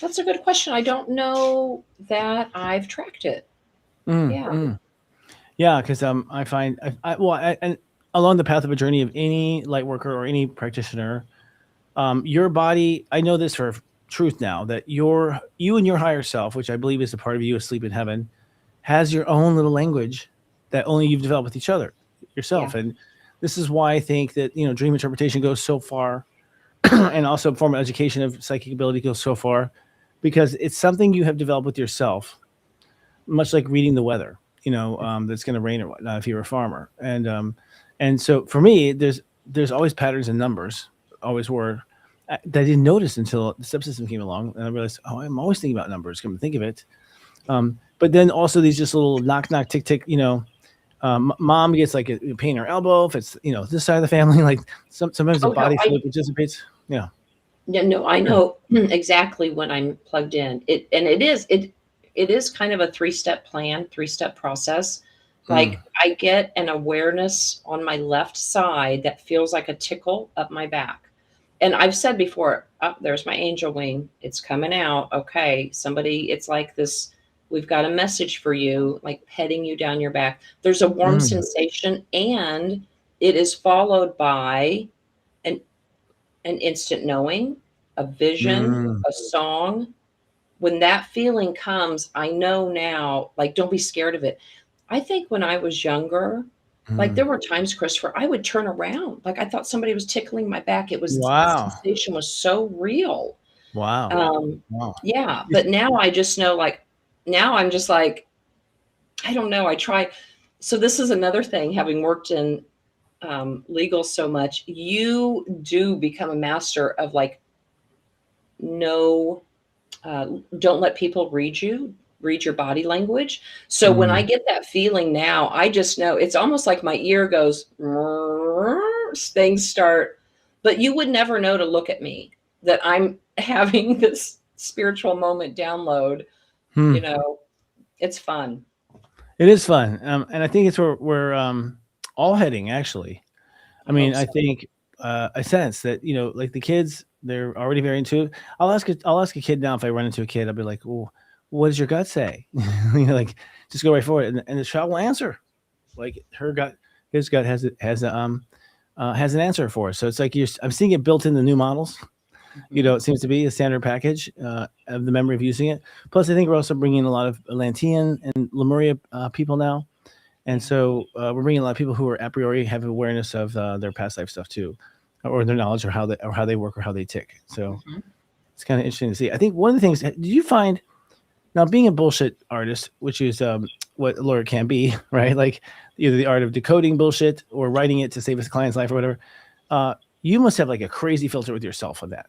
That's a good question. I don't know that I've tracked it. Yeah, because I find and along the path of a journey of any light worker or any practitioner, your body, I know this for truth now, that you and your higher self, which I believe is a part of you asleep in heaven, has your own little language that only you've developed with each other, yourself. And this is why I think that, dream interpretation goes so far, and also formal education of psychic ability goes so far, because it's something you have developed with yourself, much like reading the weather, that's going to rain or whatnot if you're a farmer. And so for me, there's always patterns and numbers, always were, that I didn't notice until the subsystem came along, and I realized, I'm always thinking about numbers, come to think of it. But then also these just little knock, knock, tick, tick, mom gets like a pain in her elbow if it's, this side of the family, like sometimes the body fully participates. Yeah. Yeah, no, I know exactly when I'm plugged in. It is kind of a 3-step plan, 3-step process. Like I get an awareness on my left side that feels like a tickle up my back. And I've said before, there's my angel wing. It's coming out. Okay. Somebody, it's like this, we've got a message for you, like petting you down your back. There's a warm sensation, and it is followed by an instant knowing, a vision, a song. When that feeling comes, I know now, like, don't be scared of it. I think when I was younger, like there were times, Christopher, I would turn around. Like I thought somebody was tickling my back. It was, the sensation was so real. Wow. Yeah. But now I just know, like, now I'm just like, I don't know. I try. So this is another thing, having worked in legal so much, you do become a master of like, don't let people read your body language. So when I get that feeling now, I just know it's almost like my ear goes, things start, but you would never know to look at me that I'm having this spiritual moment download. It's fun. It is fun. And I think it's where we're all heading, actually. I mean, I think I sense that, like the kids, they're already very into it. I'll ask a kid now, if I run into a kid, I'll be like, oh, what does your gut say? Like just go right for it. And the child will answer. Like his gut has an answer for us. So it's like I'm seeing it built in the new models. It seems to be a standard package of the memory of using it. Plus, I think we're also bringing in a lot of Atlantean and Lemuria people now. And so we're bringing a lot of people who are a priori have awareness of their past life stuff too, or their knowledge, or how they work, or how they tick. So it's kind of interesting to see. I think one of the things, did you find, now being a bullshit artist, which is what a lawyer can be, right? Like either the art of decoding bullshit or writing it to save his client's life or whatever. You must have like a crazy filter with yourself on that.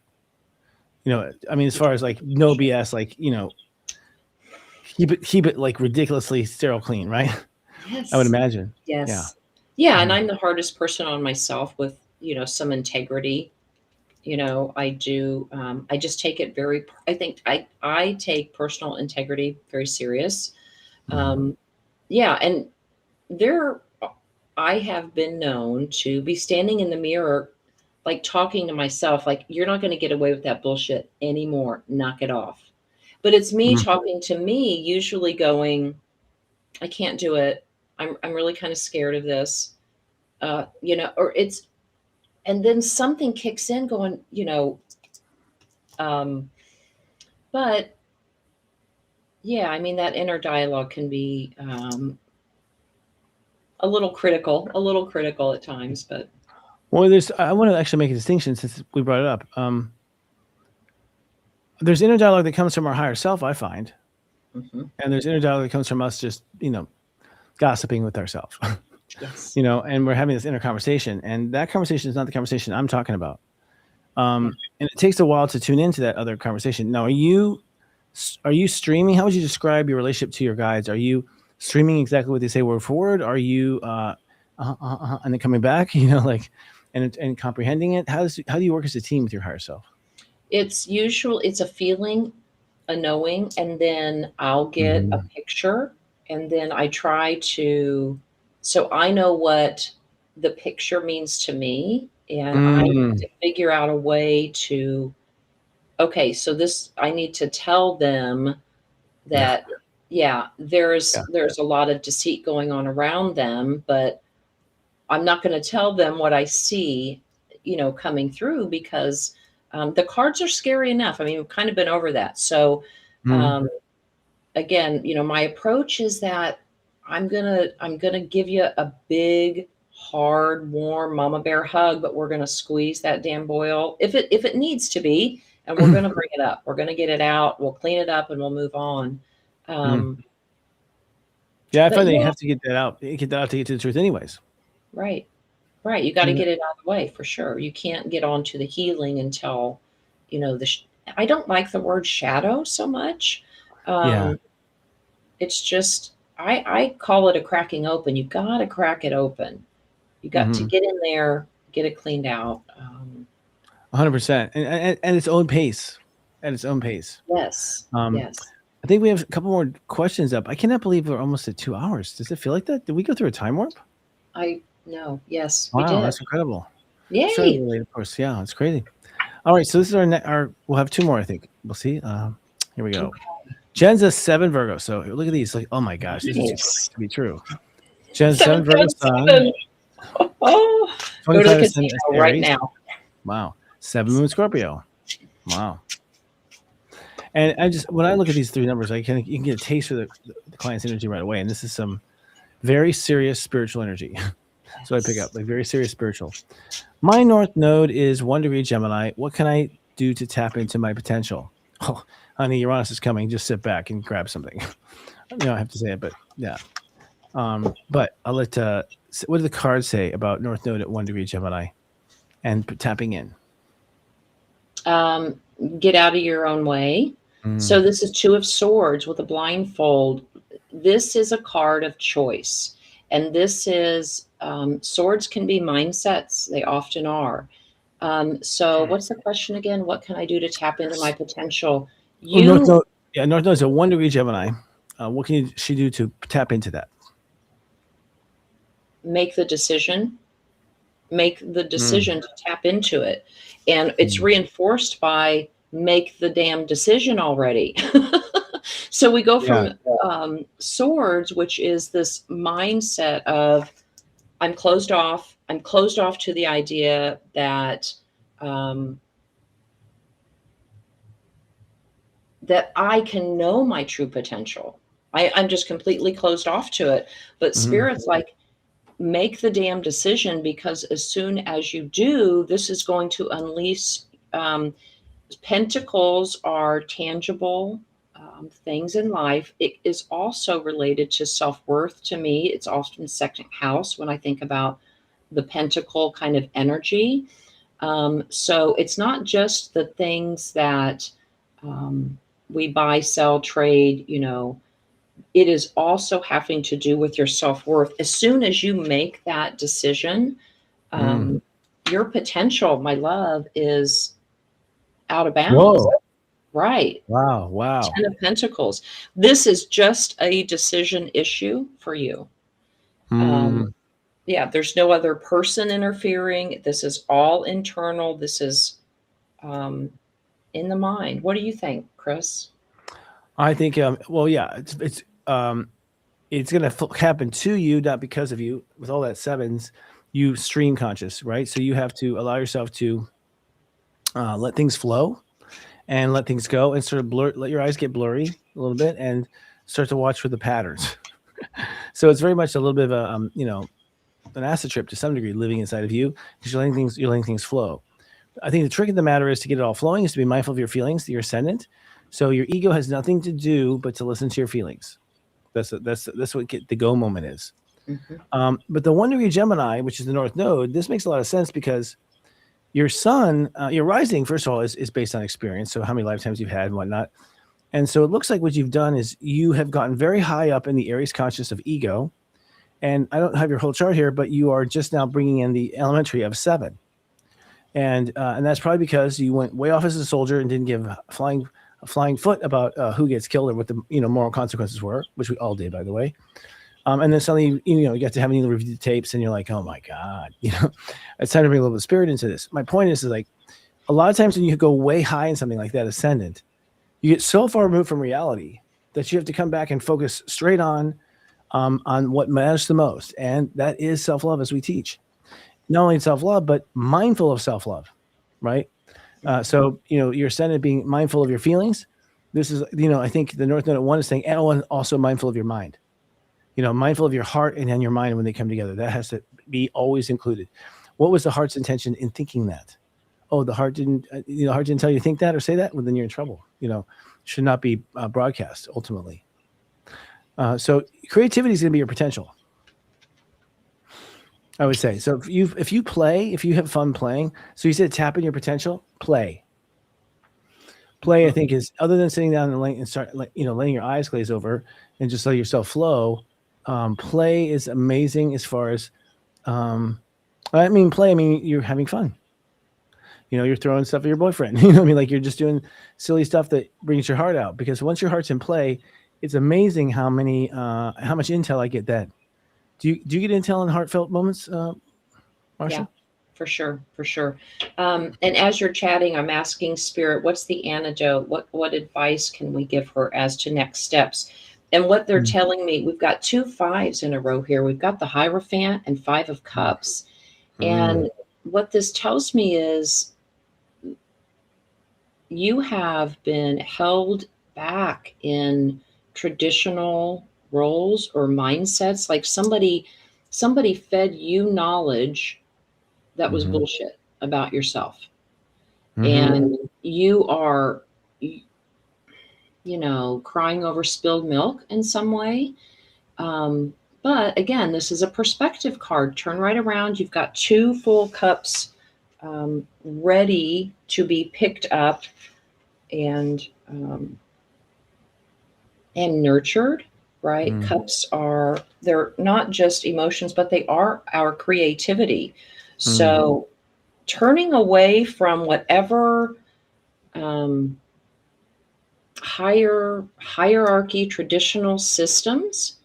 I mean, as far as like no BS, like, keep it like ridiculously sterile clean, right? Yes. I would imagine. Yes. Yeah. And I'm the hardest person on myself with, some integrity. I do, I just take it I think I take personal integrity very serious. Yeah. And I have been known to be standing in the mirror, like talking to myself, like, you're not going to get away with that bullshit anymore. Knock it off. But it's me talking to me, usually going, I can't do it. I'm really kind of scared of this. Or it's, and then something kicks in going, but yeah, I mean, that inner dialogue can be a little critical at times, but. Well, I want to actually make a distinction since we brought it up. There's inner dialogue that comes from our higher self, I find. Mm-hmm. And there's inner dialogue that comes from us just, gossiping with ourselves. Yes. And we're having this inner conversation, and that conversation is not the conversation I'm talking about. And it takes a while to tune into that other conversation. Now, are you streaming? How would you describe your relationship to your guides? Are you streaming exactly what they say word for word? Are you and then coming back, and comprehending it? How do you work as a team with your higher self? It's a feeling, a knowing, and then I'll get a picture, and then I try to, so I know what the picture means to me, and I need to figure out a way to, okay, so this, I need to tell them that, there's a lot of deceit going on around them, but I'm not going to tell them what I see, coming through, because the cards are scary enough. I mean, we've kind of been over that. So, again, my approach is that I'm gonna give you a big, hard, warm mama bear hug, but we're gonna squeeze that damn boil if it needs to be, and we're gonna bring it up. We're gonna get it out. We'll clean it up, and we'll move on. Yeah, I find that you have to get that out. You get that out to get to the truth, anyways. Right. You got to get it out of the way for sure. You can't get on to the healing until, I don't like the word shadow so much. It's just, I call it a cracking open. You got to crack it open. You got to get in there, get it cleaned out. 100%. And its own pace. At its own pace. Yes. Yes. I think we have a couple more questions up. I cannot believe we're almost at 2 hours. Does it feel like that? Did we go through a time warp? No. Yes, wow, we did. That's incredible. Yay. Really late, of course. Yeah, it's crazy. All right, so this is our we'll have 2 more, I think. We'll see. Here we go. Okay. Jen's a 7 Virgo. So look at these. Like, oh my gosh, this is to be true. Jen's 7 Virgo sun. Oh, go to the casino right now. Wow. 7 Moon Scorpio. Wow. And when I look at these 3 numbers, you can get a taste for the client's energy right away. And this is some very serious spiritual energy. So I pick up like very serious spiritual. My North Node is 1 degree Gemini. What can I do to tap into my potential? Oh, honey, Uranus is coming. Just sit back and grab something. I have to say it, but yeah. But I'll let, what do the cards say about North Node at 1 degree Gemini and tapping in? Get out of your own way. So this is 2 of Swords with a blindfold. This is a card of choice. And this is, swords can be mindsets. They often are. So what's the question again? What can I do to tap into my potential? North Node is a 1 degree Gemini. What can she do to tap into that? Make the decision to tap into it. And it's reinforced by make the damn decision already. So we go from Swords, which is this mindset of I'm closed off to the idea that that I can know my true potential. I'm just completely closed off to it. But Spirit's like, make the damn decision, because as soon as you do, this is going to unleash. Pentacles are tangible things in life. It is also related to self-worth to me. It's often second house when I think about the pentacle kind of energy. So it's not just the things that we buy, sell, trade, it is also having to do with your self-worth. As soon as you make that decision, your potential, my love, is out of bounds. Whoa. Right. Wow. 10 of Pentacles. This is just a decision issue for you. There's no other person interfering. This is all internal. This is in the mind. What do you think, Chris? I think, it's it's going to happen to you, not because of you. With all that sevens, you stream conscious, right? So you have to allow yourself to let things flow and let things go and sort of let your eyes get blurry a little bit and start to watch for the patterns. So it's very much a little bit of a, an acid trip to some degree living inside of you because you're letting things flow. I think the trick of the matter is to get it all flowing is to be mindful of your feelings, your ascendant. So your ego has nothing to do but to listen to your feelings. That's what the go moment is. Mm-hmm. But the 1 degree Gemini, which is the North Node, this makes a lot of sense because your sun, your rising, first of all, is based on experience. So how many lifetimes you've had and whatnot. And so it looks like what you've done is you have gotten very high up in the Aries conscious of ego. And I don't have your whole chart here, but you are just now bringing in the elementary of 7. And that's probably because you went way off as a soldier and didn't give a flying foot about who gets killed or what the moral consequences were, which we all did, by the way. And then suddenly, you get to having to review the tapes and you're like, oh my God, it's time to bring a little bit of spirit into this. My point is like a lot of times when you go way high in something like that ascendant, you get so far removed from reality that you have to come back and focus straight on what matters the most. And that is self-love, as we teach. Not only self-love, but mindful of self-love, right? So, your ascendant being mindful of your feelings. This is, I think the North Node at 1 is saying, and also mindful of your mind. Mindful of your heart and then your mind when they come together. That has to be always included. What was the heart's intention in thinking that? Oh, the heart didn't tell you to think that or say that? Well, then you're in trouble. Should not be broadcast ultimately. So creativity is going to be your potential, I would say. So if you have fun playing, so you said tap in your potential, play. Play, I think, is other than sitting down and start, letting your eyes glaze over and just let yourself flow. Play is amazing as far as, you're having fun. You're throwing stuff at your boyfriend. Like you're just doing silly stuff that brings your heart out. Because once your heart's in play, it's amazing how much intel I get then. Do you get intel in heartfelt moments, Marsha? Yeah, for sure. And as you're chatting, I'm asking Spirit, what's the antidote? What advice can we give her as to next steps? And what they're telling me, we've got 2 5s in a row here. We've got the Hierophant and 5 of Cups. And what this tells me is you have been held back in traditional roles or mindsets. Like somebody fed you knowledge that was bullshit about yourself. And you are, crying over spilled milk in some way. But again, this is a perspective card. Turn right around. You've got 2 full cups ready to be picked up and nurtured, right? Cups they're not just emotions, but they are our creativity. So turning away from whatever hierarchy, traditional systems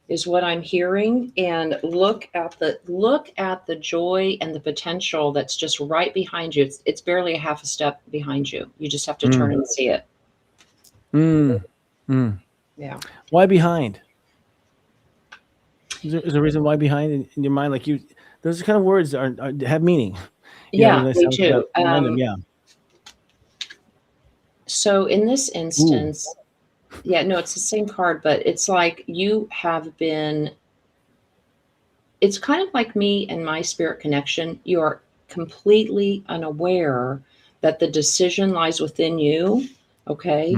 is what I'm hearing, and look at the joy and the potential that's just right behind you. It's barely a half a step behind you. You just have to turn and see it. Yeah. Why behind? Is there a reason why behind in your mind? Like those kind of words have meaning. Yeah, they do. Yeah. So in this instance, it's the same card, but it's like you have been, it's kind of like me and my spirit connection. You are completely unaware that the decision lies within you. Okay.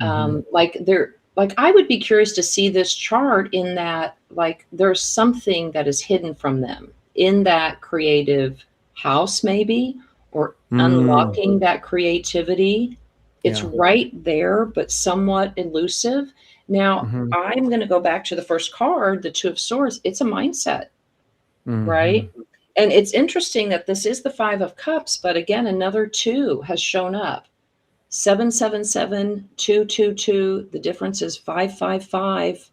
Like I would be curious to see this chart in that, like there's something that is hidden from them in that creative house, maybe, or unlocking that creativity. It's right there, but somewhat elusive. Now, I'm going to go back to the first card, the 2 of Swords. It's a mindset, right? And it's interesting that this is the 5 of Cups, but again, another 2 has shown up. 777, 222. The difference is 555.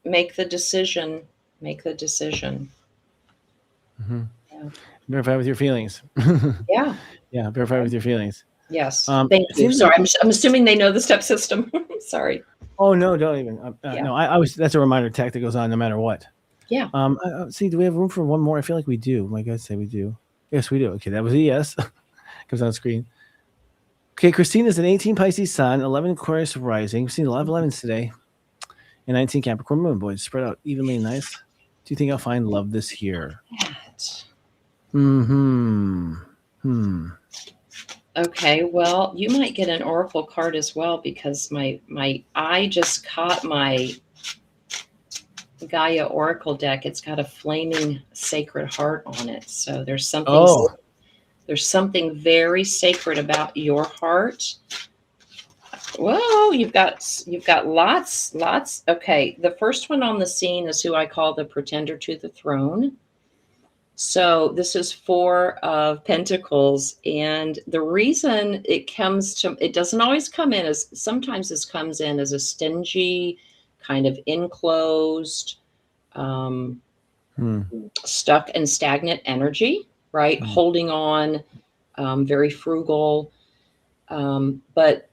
Make the decision. Make the decision. Verify with your feelings. Yeah. Yeah, verify with your feelings. Yes. Thank you. Sorry, I'm assuming they know the step system. Sorry. Oh no, don't even. Yeah. No, I was. That's a reminder tech that goes on no matter what. Yeah. See, do we have room for one more? I feel like we do. My God, say we do. Yes, we do. Okay, that was a yes. Comes on screen. Okay, Christina's an 18 Pisces Sun, 11 Aquarius rising. We've seen a lot of 11s today. And 19 Capricorn Moon. Boy, it's spread out evenly and nice. Do you think I'll find love this year? Okay, well, you might get an oracle card as well, because my eye just caught my Gaia oracle deck. It's got a flaming sacred heart on it. So there's something very sacred about your heart. Whoa, you've got lots. Okay, the first one on the scene is who I call the pretender to the throne. So this is 4 of Pentacles, and the reason it doesn't always come in as, sometimes this comes in as a stingy, kind of enclosed, stuck and stagnant energy, right? Holding on, very frugal. But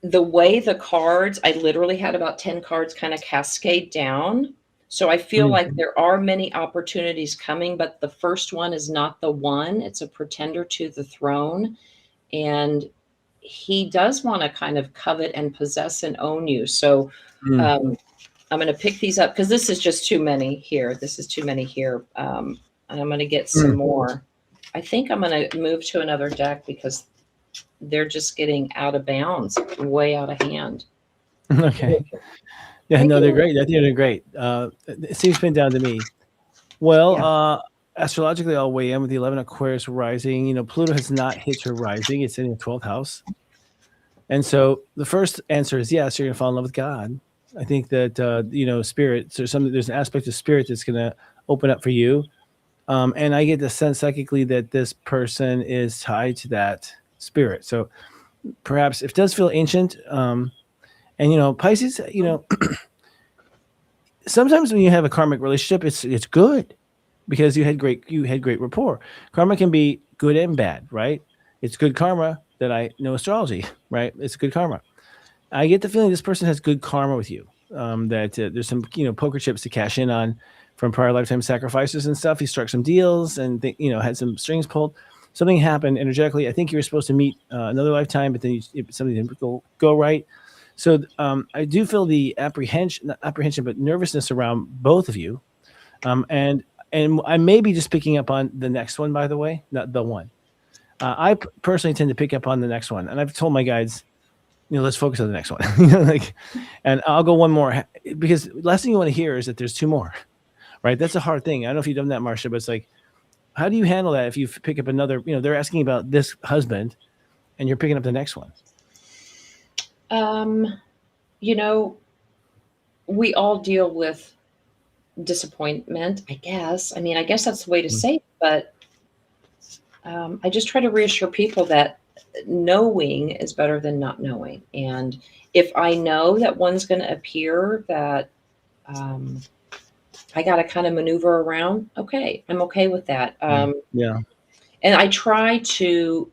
the way the cards, I literally had about 10 cards kind of cascade down. So I feel like there are many opportunities coming, but the first one is not the one. It's a pretender to the throne. And he does want to kind of covet and possess and own you. So I'm going to pick these up because this is just too many here. This is too many here. And I'm going to get some more. I think I'm going to move to another deck because they're just getting out of bounds, way out of hand. Okay. Yeah, no, they're great. I think they're great. It seems pinned down to me. Well, astrologically, I'll weigh in with the 11 Aquarius rising. You know, Pluto has not hit her rising. It's in the 12th house. And so the first answer is yes, you're going to fall in love with God. I think that, you know, spirit, there's an aspect of spirit that's going to open up for you. And I get the sense psychically that this person is tied to that spirit. So perhaps it does feel ancient. And, you know, Pisces, you know, sometimes when you have a karmic relationship, it's good because you had great rapport. Karma can be good and bad, right? It's good karma that I know astrology, right? It's good karma. I get the feeling this person has good karma with you, that there's some, you know, poker chips to cash in on from prior lifetime sacrifices and stuff. He struck some deals and, you know, had some strings pulled. Something happened energetically. I think you were supposed to meet another lifetime, but then something didn't go right. So I do feel the not apprehension, but nervousness around both of you. And I may be just picking up on the next one, by the way, not the one. I personally tend to pick up on the next one. And I've told my guides, you know, let's focus on the next one. And I'll go one more because the last thing you want to hear is that there's 2 more, right? That's a hard thing. I don't know if you've done that, Marcia, but it's like, how do you handle that if you pick up another, you know, they're asking about this husband and you're picking up the next one? You know, we all deal with disappointment, I guess. I mean, I guess that's the way to say it, but I just try to reassure people that knowing is better than not knowing. And if I know that one's going to appear that I got to kind of maneuver around, okay, I'm okay with that. Yeah. And I try to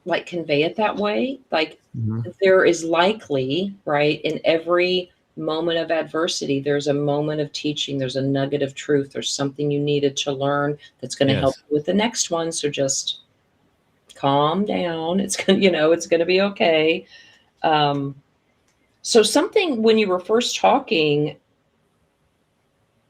like convey it that way. Like there is likely, right, in every moment of adversity, there's a moment of teaching, there's a nugget of truth, there's something you needed to learn that's going to help you with the next one. So just calm down. It's going to, you know, it's going to be okay. So something when you were first talking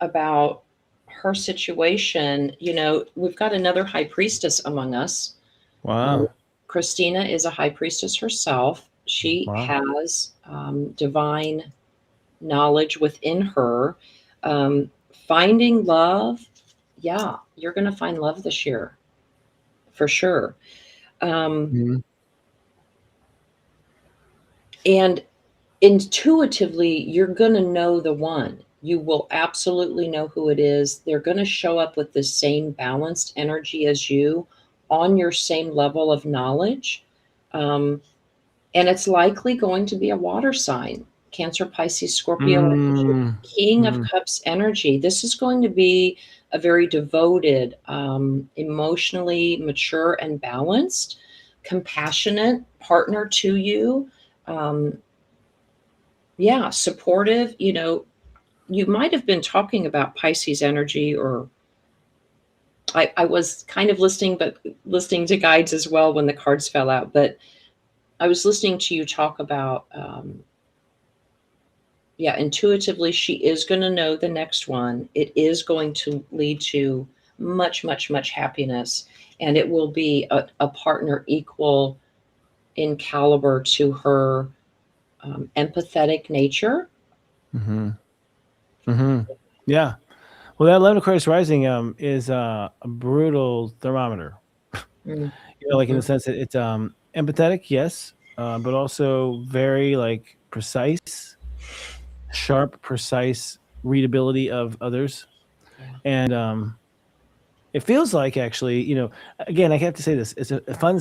about her situation, you know, we've got another high priestess among us. Wow. Christina is a high priestess herself. She has divine knowledge within her. Finding love, yeah, you're going to find love this year, for sure. And intuitively, you're going to know the one. You will absolutely know who it is. They're going to show up with the same balanced energy as you, on your same level of knowledge. And it's likely going to be a water sign, Cancer, Pisces, Scorpio, King of Cups energy. This is going to be a very devoted, emotionally mature and balanced, compassionate partner to you. Yeah, supportive. You know, you might have been talking about Pisces energy, or I was kind of listening to guides as well when the cards fell out. But I was listening to you talk about, intuitively, she is going to know the next one. It is going to lead to much, much, much happiness. And it will be a partner equal in caliber to her empathetic nature. Yeah. Well, that 11 Aquarius rising is a brutal thermometer. You know, like in the sense that it's empathetic, yes, but also very like precise, sharp, precise readability of others. And it feels like, actually, you know, again, I have to say this, it's a fun,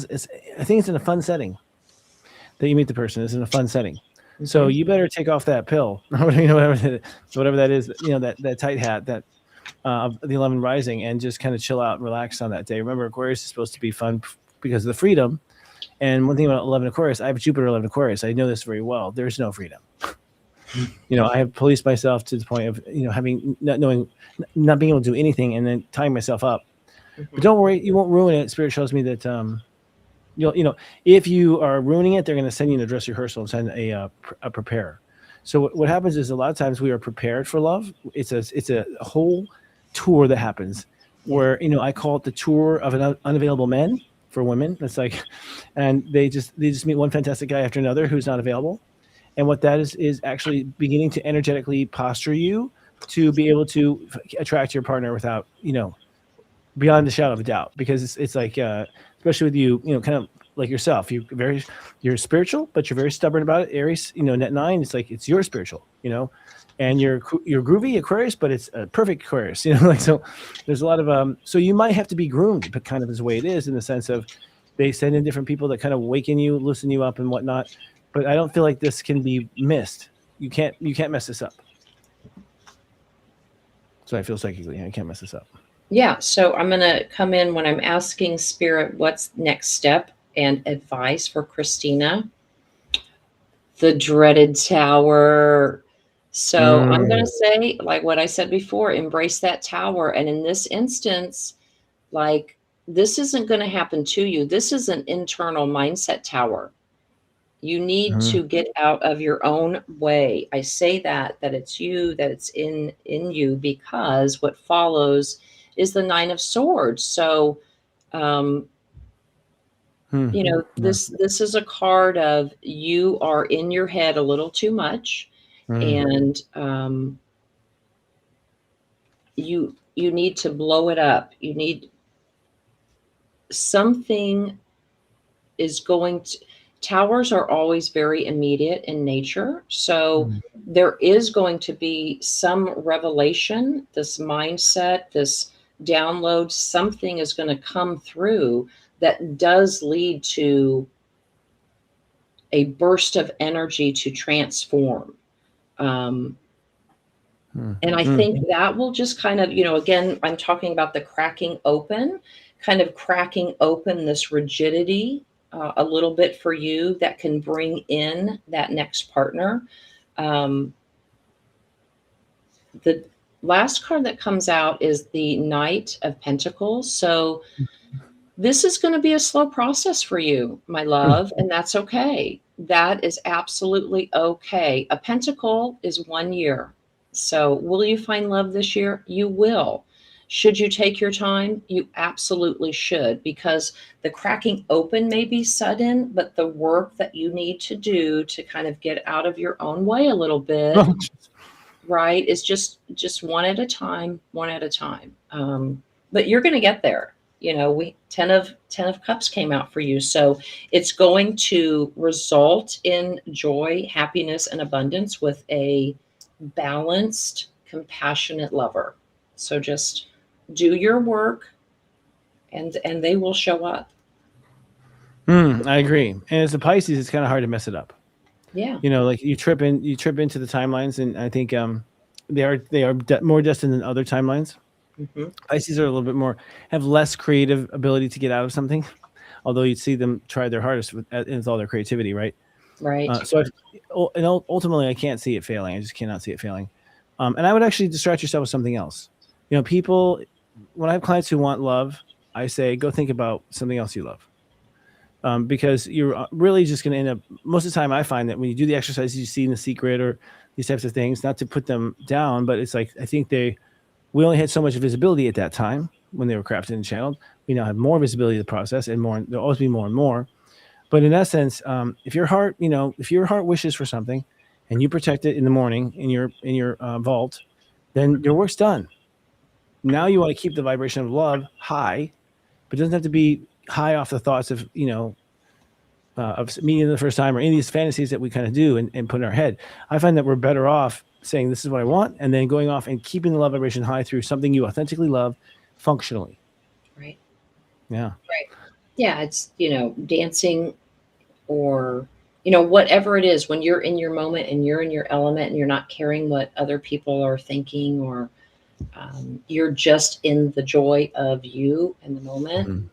I think it's in a fun setting that you meet the person. It's in a fun setting. So you better take off that pill, you know, whatever that is, you know, that tight hat, that of the 11 rising, and just kind of chill out and relax on that day. Remember, Aquarius is supposed to be fun because of the freedom. And one thing about 11 Aquarius, I have Jupiter 11 Aquarius. I know this very well. There's no freedom. You know, I have policed myself to the point of, you know, not being able to do anything, and then tying myself up. But don't worry, you won't ruin it. Spirit shows me that, you know, if you are ruining it, they're going to send you in a dress rehearsal and send a preparer. So what happens is, a lot of times we are prepared for love. It's a whole tour that happens where, you know, I call it the tour of unavailable men for women. That's like, and they just meet one fantastic guy after another who's not available. And what that is actually beginning to energetically posture you to be able to attract your partner without, you know, beyond the shadow of a doubt. Because it's like, especially with you, you know, kind of like yourself, you're spiritual, but you're very stubborn about it. Aries, you know, net 9, it's like, it's your spiritual, you know, and you're groovy Aquarius, but it's a perfect Aquarius, you know, like, so there's a lot of, so you might have to be groomed, but kind of is the way it is, in the sense of they send in different people that kind of awaken you, loosen you up and whatnot. But I don't feel like this can be missed. You can't mess this up. So I feel psychically, I can't mess this up. Yeah. So I'm going to come in when I'm asking Spirit what's next step and advice for Christina. The dreaded tower. So I'm going to say, like what I said before, embrace that tower. And in this instance, like, this isn't going to happen to you. This is an internal mindset tower. You need to get out of your own way. I say that it's you, that it's in you, because what follows is the 9 of Swords. So, you know, this is a card of, you are in your head a little too much, and you need to blow it up. You need something is going to. Towers are always very immediate in nature. So there is going to be some revelation, this mindset, this download, something is going to come through that does lead to a burst of energy to transform. And I think that will just kind of, you know, again, I'm talking about the cracking open this rigidity a little bit for you, that can bring in that next partner. The last card that comes out is the Knight of Pentacles. So this is going to be a slow process for you, my love, and that's okay. That is absolutely okay. A pentacle is 1 year. So will you find love this year? You will. Should you take your time? You absolutely should, because the cracking open may be sudden, but the work that you need to do to kind of get out of your own way a little bit, right, is just one at a time. But you're going to get there. You know, 10 of Cups came out for you. So it's going to result in joy, happiness, and abundance with a balanced, compassionate lover. So just do your work, and they will show up. I agree. And as a Pisces, it's kind of hard to mess it up. Yeah. You know, like you trip into the timelines, and I think they are more destined than other timelines. Pisces are a little bit more, have less creative ability to get out of something. although you'd see them try their hardest with all their creativity, right? Right. And ultimately, I can't see it failing. I just cannot see it failing. And I would actually distract yourself with something else. People, when I have clients who want love, I say, go think about something else you love. Because you're really just going to end up, most of the time I find that when you do the exercises you see in The Secret or these types of things, not to put them down, but it's like, I think we only had so much visibility at that time when they were crafted and channeled. We now have more visibility of the process, and there'll always be more and more. But in essence, if your heart wishes for something and you protect it in the morning in your vault, then your work's done. Now you want to keep the vibration of love high, but it doesn't have to be high off the thoughts of of meeting the first time or any of these fantasies that we kind of do and put in our head. I find that we're better off saying this is what I want, and then going off and keeping the love vibration high through something you authentically love functionally. Right. Yeah. Right. Yeah. It's, dancing or, whatever it is, when you're in your moment and you're in your element and you're not caring what other people are thinking, or you're just in the joy of you in the moment,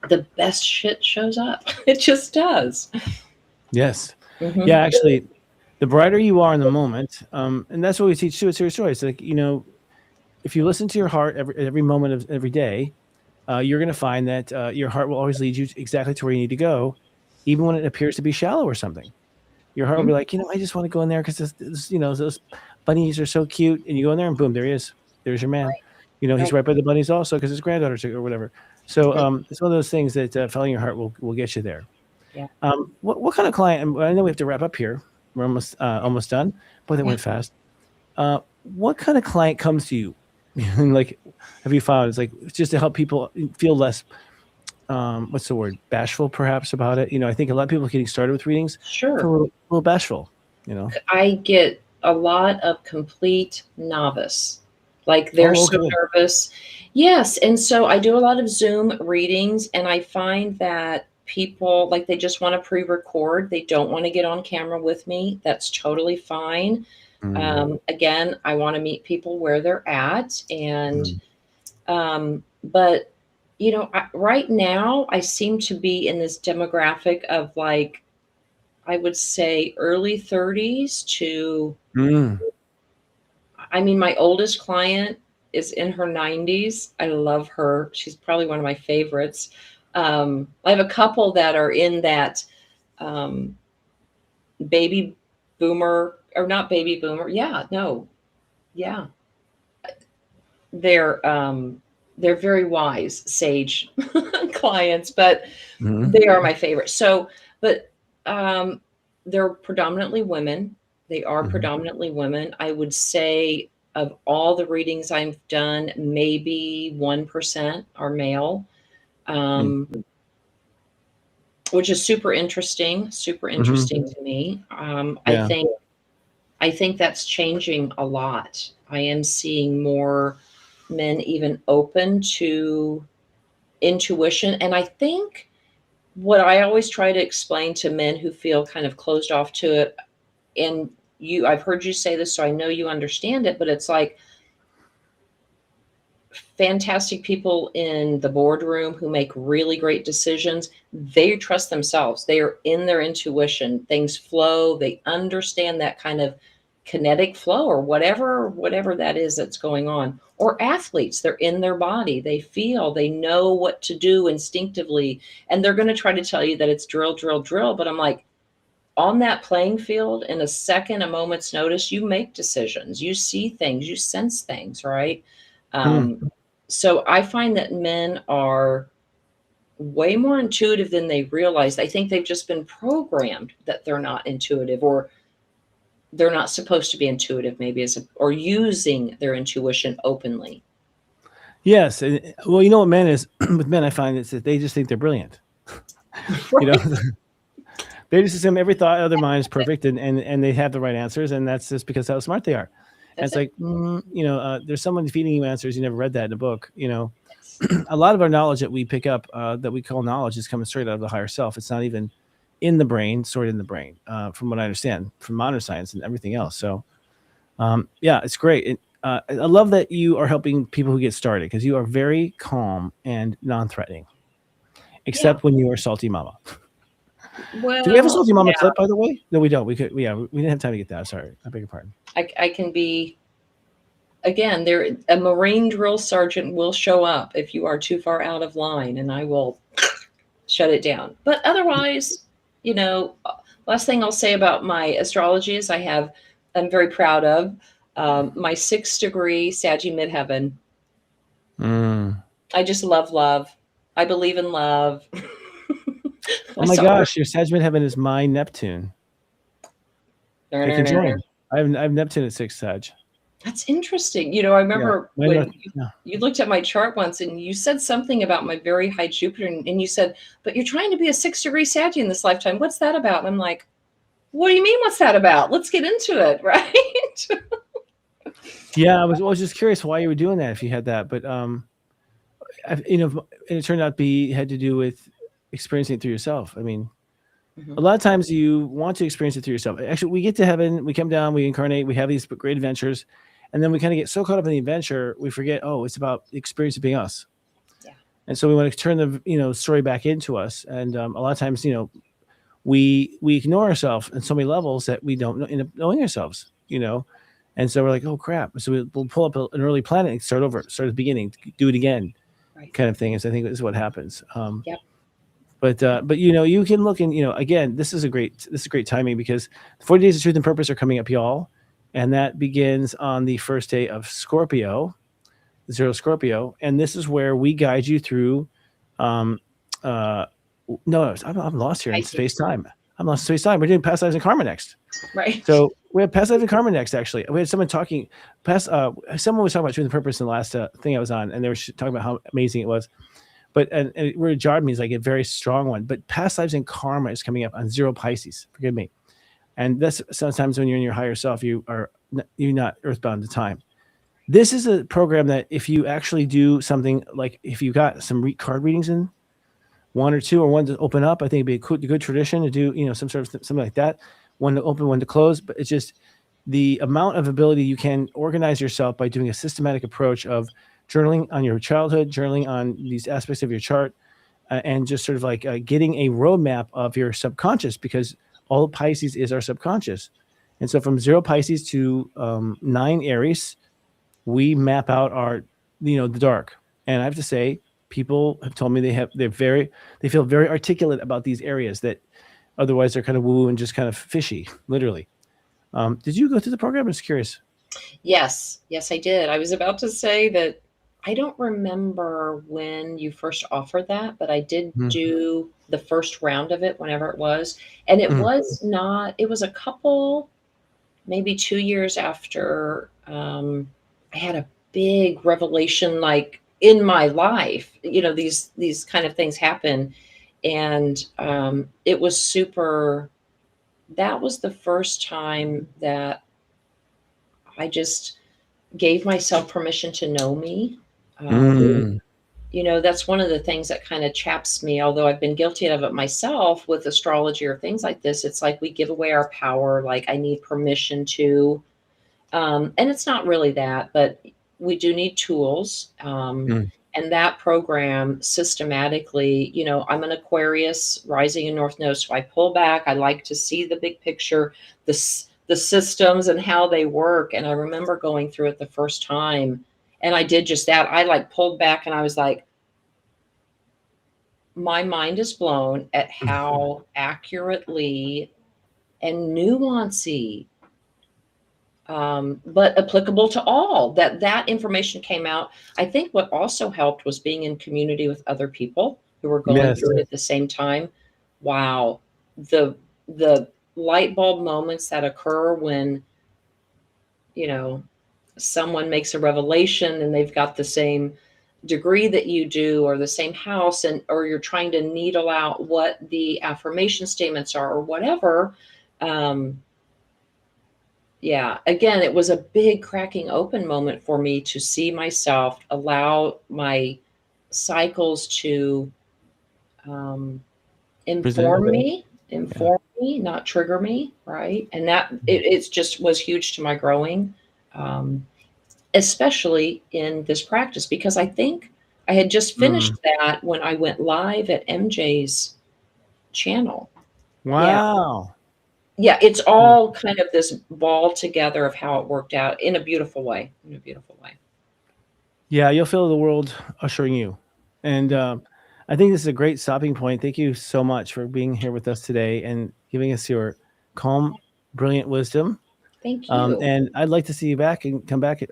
the best shit shows up. It just does. Yes. Mm-hmm. Yeah, actually, the brighter you are in the moment, and that's what we teach too at Sirius Joy. It's like, if you listen to your heart every moment of every day, you're going to find that your heart will always lead you exactly to where you need to go, even when it appears to be shallow or something. Your heart will be like, I just want to go in there because those bunnies are so cute, and you go in there and boom, there he is. There's your man. Right. He's right by the bunnies also because his granddaughter's or whatever. So it's one of those things that following your heart will get you there. Yeah. What kind of client? I know we have to wrap up here. We're almost done. Boy, that went fast. What kind of client comes to you? Like, have you found it's like just to help people feel less, what's the word? Bashful, perhaps, about it. I think a lot of people getting started with readings. Sure. Feel a little bashful. I get a lot of complete novice. Like they're so nervous. Yes. And so I do a lot of Zoom readings, and I find that people, like, they just want to pre-record. They don't want to get on camera with me. That's totally fine. Again, I want to meet people where they're at. And, but, right now I seem to be in this demographic of, like, I would say early 30s to, my oldest client is in her 90s. I love her. She's probably one of my favorites. I have a couple that are in that baby boomer, or not baby boomer. Yeah, no. Yeah. They're very wise, sage clients, but they are my favorite. So, but they're predominantly women. They are predominantly women. I would say of all the readings I've done, maybe 1% are male, which is super interesting to me. I think that's changing a lot. I am seeing more men even open to intuition. And I think what I always try to explain to men who feel kind of closed off to it, and I've heard you say this, so I know you understand it, but it's like fantastic people in the boardroom who make really great decisions. They trust themselves. They are in their intuition. Things flow. They understand that kind of kinetic flow, or whatever that is that's going on. Or athletes, they're in their body. They feel, they know what to do instinctively. And they're going to try to tell you that it's drill, drill, drill. But I'm like, on that playing field, in a second, a moment's notice, you make decisions, you see things, you sense things, right? So I find that men are way more intuitive than they realize. I think they've just been programmed that they're not intuitive, or they're not supposed to be intuitive, maybe, or using their intuition openly. Yes. Well, what men is with men, I find is that they just think they're brilliant. Right. They just assume every thought of their mind is perfect, and they have the right answers, and that's just because how smart they are. And it's like, there's someone feeding you answers. You never read that in a book. A lot of our knowledge that we pick up, that we call knowledge, is coming straight out of the higher self. It's not even in the brain, stored in the brain, from what I understand from modern science and everything else. So, it's great. I love that you are helping people who get started, because you are very calm and non-threatening. except when you are salty mama. Well, Do we have a salty mama clip, by the way? No, we don't. We didn't have time to get that. Sorry, I beg your pardon. I can be, again, a Marine drill sergeant will show up if you are too far out of line, and I will shut it down. But otherwise, last thing I'll say about my astrology is I'm very proud of my 6th degree Saggy midheaven. I just love love. I believe in love. Oh my gosh, your Sag midheaven is my Neptune. I can join. I have Neptune at 6 Sag. That's interesting. I remember when you looked at my chart once and you said something about my very high Jupiter, and you said, but you're trying to be a 6 degree Sag in this lifetime. What's that about? And I'm like, what do you mean, what's that about? Let's get into it, right? Yeah, I was just curious why you were doing that if you had that. But, it turned out had to do with experiencing it through yourself. I mean, a lot of times you want to experience it through yourself. Actually, we get to heaven, we come down, we incarnate, we have these great adventures. And then we kind of get so caught up in the adventure, we forget, it's about the experience of being us. Yeah. And so we want to turn the, story back into us. And a lot of times, we ignore ourselves on so many levels that we don't end up knowing ourselves, And so we're like, oh crap. So we'll pull up an early planet and start over, start at the beginning, do it again, kind of thing. So I think this is what happens. Yep. But you can look and, again, this is great timing because the 40 days of truth and purpose are coming up, y'all. And that begins on the first day of Scorpio, 0 Scorpio. And this is where we guide you through, I'm lost here in space-time. I'm lost in space-time. We're doing past lives and karma next. Right. So we have past lives and karma next, actually. We had someone someone was talking about truth and purpose in the last thing I was on, and they were talking about how amazing it was. But and it really jarred me. It's like a very strong one. But past lives and karma is coming up on 0 Pisces. Forgive me. And that's sometimes when you're in your higher self, you're not earthbound to time. This is a program that if you actually do something like if you got some card readings in, 1 or 2 or 1 to open up, I think it'd be a good tradition to do, some sort of something like that. 1 to open, 1 to close. But it's just the amount of ability you can organize yourself by doing a systematic approach of journaling on your childhood, journaling on these aspects of your chart, and just sort of like getting a roadmap of your subconscious, because all of Pisces is our subconscious. And so from 0 Pisces to 9 Aries, we map out our, the dark. And I have to say, people have told me they feel very articulate about these areas that otherwise they're kind of woo and just kind of fishy, literally. Did you go through the program? I'm just curious. Yes, I did. I was about to say that I don't remember when you first offered that, but I did do the first round of it, whenever it was. And it was a couple, maybe 2 years after I had a big revelation, like in my life, these kind of things happen. And it was that was the first time that I just gave myself permission to know me. That's one of the things that kind of chaps me, although I've been guilty of it myself with astrology or things like this. It's like we give away our power, like I need permission to, and it's not really that, but we do need tools. And that program systematically, I'm an Aquarius rising in North Node, so I pull back. I like to see the big picture, the systems and how they work. And I remember going through it the first time, and I did just that. I pulled back and I was like, my mind is blown at how accurately and nuancy, but applicable to all, that information came out. I think what also helped was being in community with other people who were going through it at the same time. Wow. The light bulb moments that occur when, someone makes a revelation and they've got the same degree that you do, or the same house, or you're trying to needle out what the affirmation statements are or whatever. Again, it was a big cracking open moment for me to see myself, allow my cycles to inform me, not trigger me, right? And that it just was huge to my growing, especially in this practice, because I think I had just finished that when I went live at MJ's channel. Wow. Yeah, it's all kind of this ball together of how it worked out in a beautiful way. In a beautiful way. Yeah, you'll feel the world ushering you. And I think this is a great stopping point. Thank you so much for being here with us today and giving us your calm, brilliant wisdom. Thank you. And I'd like to see you back and come back,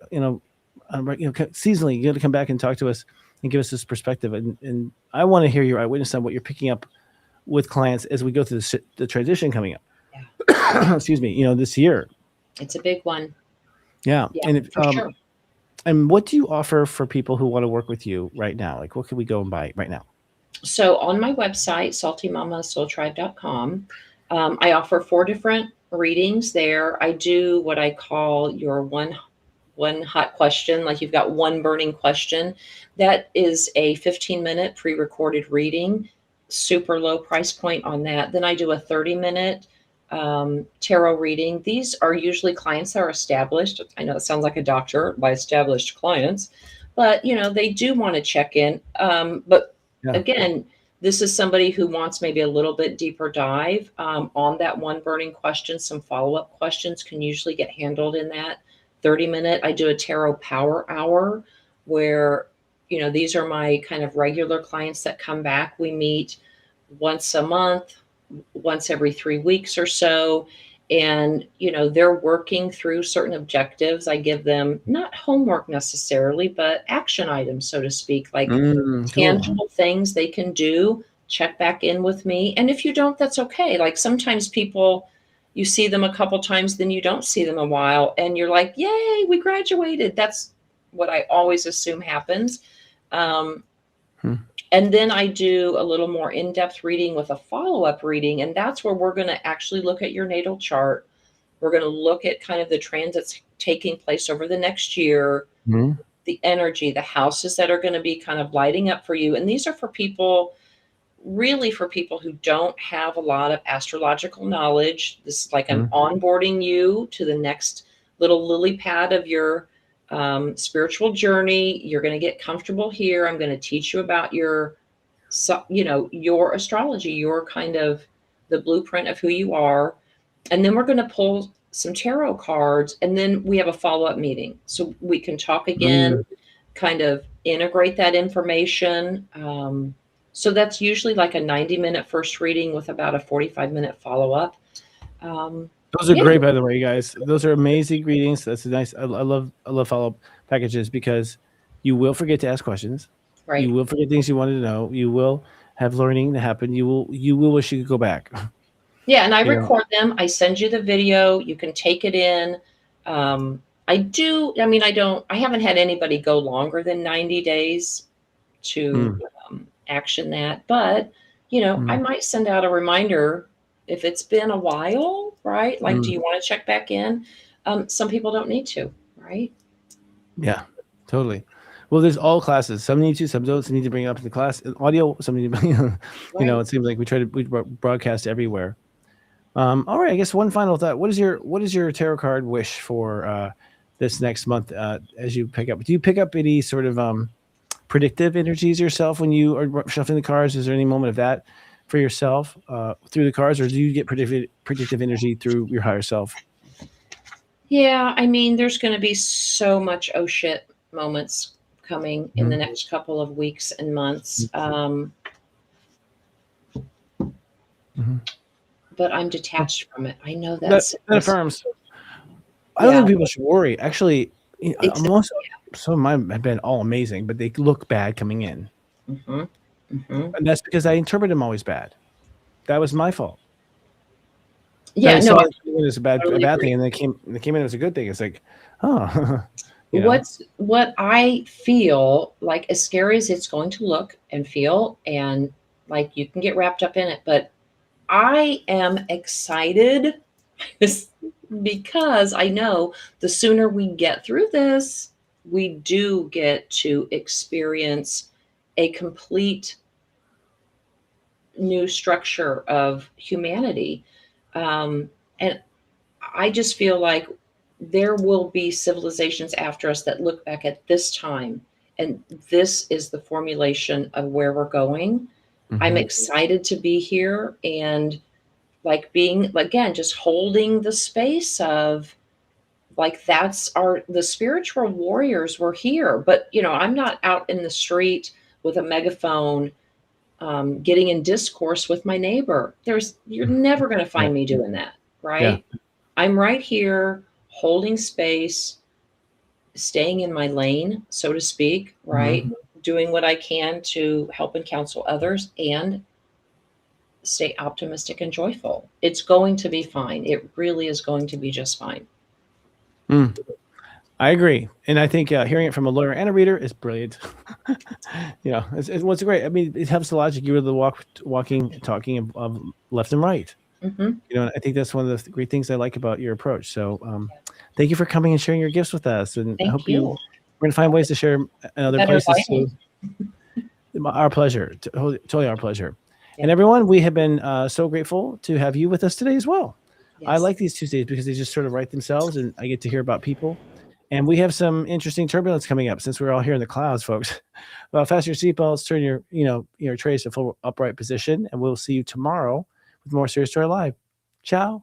seasonally. You got to come back and talk to us and give us this perspective. And I want to hear your eyewitness on what you're picking up with clients as we go through the transition coming up. Yeah. Excuse me, this year. It's a big one. Yeah. And for sure. And what do you offer for people who want to work with you right now? Like, what can we go and buy right now? So on my website, saltymamasoultribe.com, I offer 4 different readings there. I do what I call your one hot question, like you've got one burning question. That is a 15-minute pre-recorded reading, super low price point on that. Then I do a 30-minute tarot reading. These are usually clients that are established. I know it sounds like a doctor by established clients, but they do want to check in. Again, this is somebody who wants maybe a little bit deeper dive on that one burning question. Some follow-up questions can usually get handled in that 30-minute. I do a tarot power hour where, these are my kind of regular clients that come back. We meet once a month, once every 3 weeks or so. And, they're working through certain objectives. I give them not homework necessarily, but action items, so to speak, like tangible things they can do, check back in with me. And if you don't, that's okay. Like sometimes people, you see them a couple times, then you don't see them a while and you're like, yay, we graduated. That's what I always assume happens. And then I do a little more in-depth reading with a follow-up reading. And that's where we're going to actually look at your natal chart. We're going to look at kind of the transits taking place over the next year, the energy, the houses that are going to be kind of lighting up for you. And these are for people, really for people who don't have a lot of astrological knowledge. This is like I'm onboarding you to the next little lily pad of your spiritual journey. You're going to get comfortable here. I'm going to teach you about your astrology, your kind of the blueprint of who you are. And then we're going to pull some tarot cards and then we have a follow-up meeting. So we can talk again, kind of integrate that information. So that's usually like a 90-minute first reading with about a 45-minute follow-up. Those are great, by the way, guys. Those are amazing readings. That's a nice. I love follow-up packages because you will forget to ask questions. Right. You will forget things you wanted to know. You will have learning to happen. You will wish you could go back. Yeah, and I record them. I send you the video. You can take it in. I haven't had anybody go longer than 90 days to action that, but I might send out a reminder if it's been a while, right? Like, do you want to check back in? Some people don't need to, right? Yeah, totally. Well, there's all classes. Some need to, some don't need to bring it up to the class. Audio, some need to bring, it seems like we broadcast everywhere. All right, I guess one final thought. What is your tarot card wish for this next month as you pick up? Do you pick up any sort of predictive energies yourself when you are shuffling the cards? Is there any moment of that for yourself through the cards, or do you get predictive energy through your higher self? Yeah, there's going to be so much oh shit moments coming in the next couple of weeks and months. But I'm detached from it. I know that affirms. I don't think people should worry. Actually, some of mine have been all amazing, but they look bad coming in. And that's because I interpret them always bad. That was my fault. Yeah, it was a bad thing, and they came in as a good thing. It's like, what I feel like, as scary as it's going to look and feel, and like you can get wrapped up in it, but I am excited because I know the sooner we get through this, we do get to experience a complete new structure of humanity. And I just feel like there will be civilizations after us that look back at this time And this is the formulation of where we're going. I'm excited to be here and like being, again, just holding the space of like, that's the spiritual warriors were here. But, you know, I'm not out in the street with a megaphone, getting in discourse with my neighbor. You're never going to find me doing that. Right. Yeah. I'm right here holding space, staying in my lane, so to speak, right? Doing what I can to help and counsel others and stay optimistic and joyful. It's going to be fine. It really is going to be just fine. I agree. And I think hearing it from a lawyer and a reader is brilliant. You know, it's what's great. I mean, it helps the logic. You were the talking of left and right. You know, I think that's one of the great things I like about your approach. So thank you for coming and sharing your gifts with us. And I hope we're going to find ways to share in other places too. Our pleasure. Totally our pleasure. Yeah. And everyone, we have been so grateful to have you with us today as well. Yes. I like these Tuesdays because they just sort of write themselves and I get to hear about people. And we have some interesting turbulence coming up since we're all here in the clouds, folks. Well, fasten your seatbelts, turn your trays to full upright position, and we'll see you tomorrow with more Sirius Joy Live. Ciao.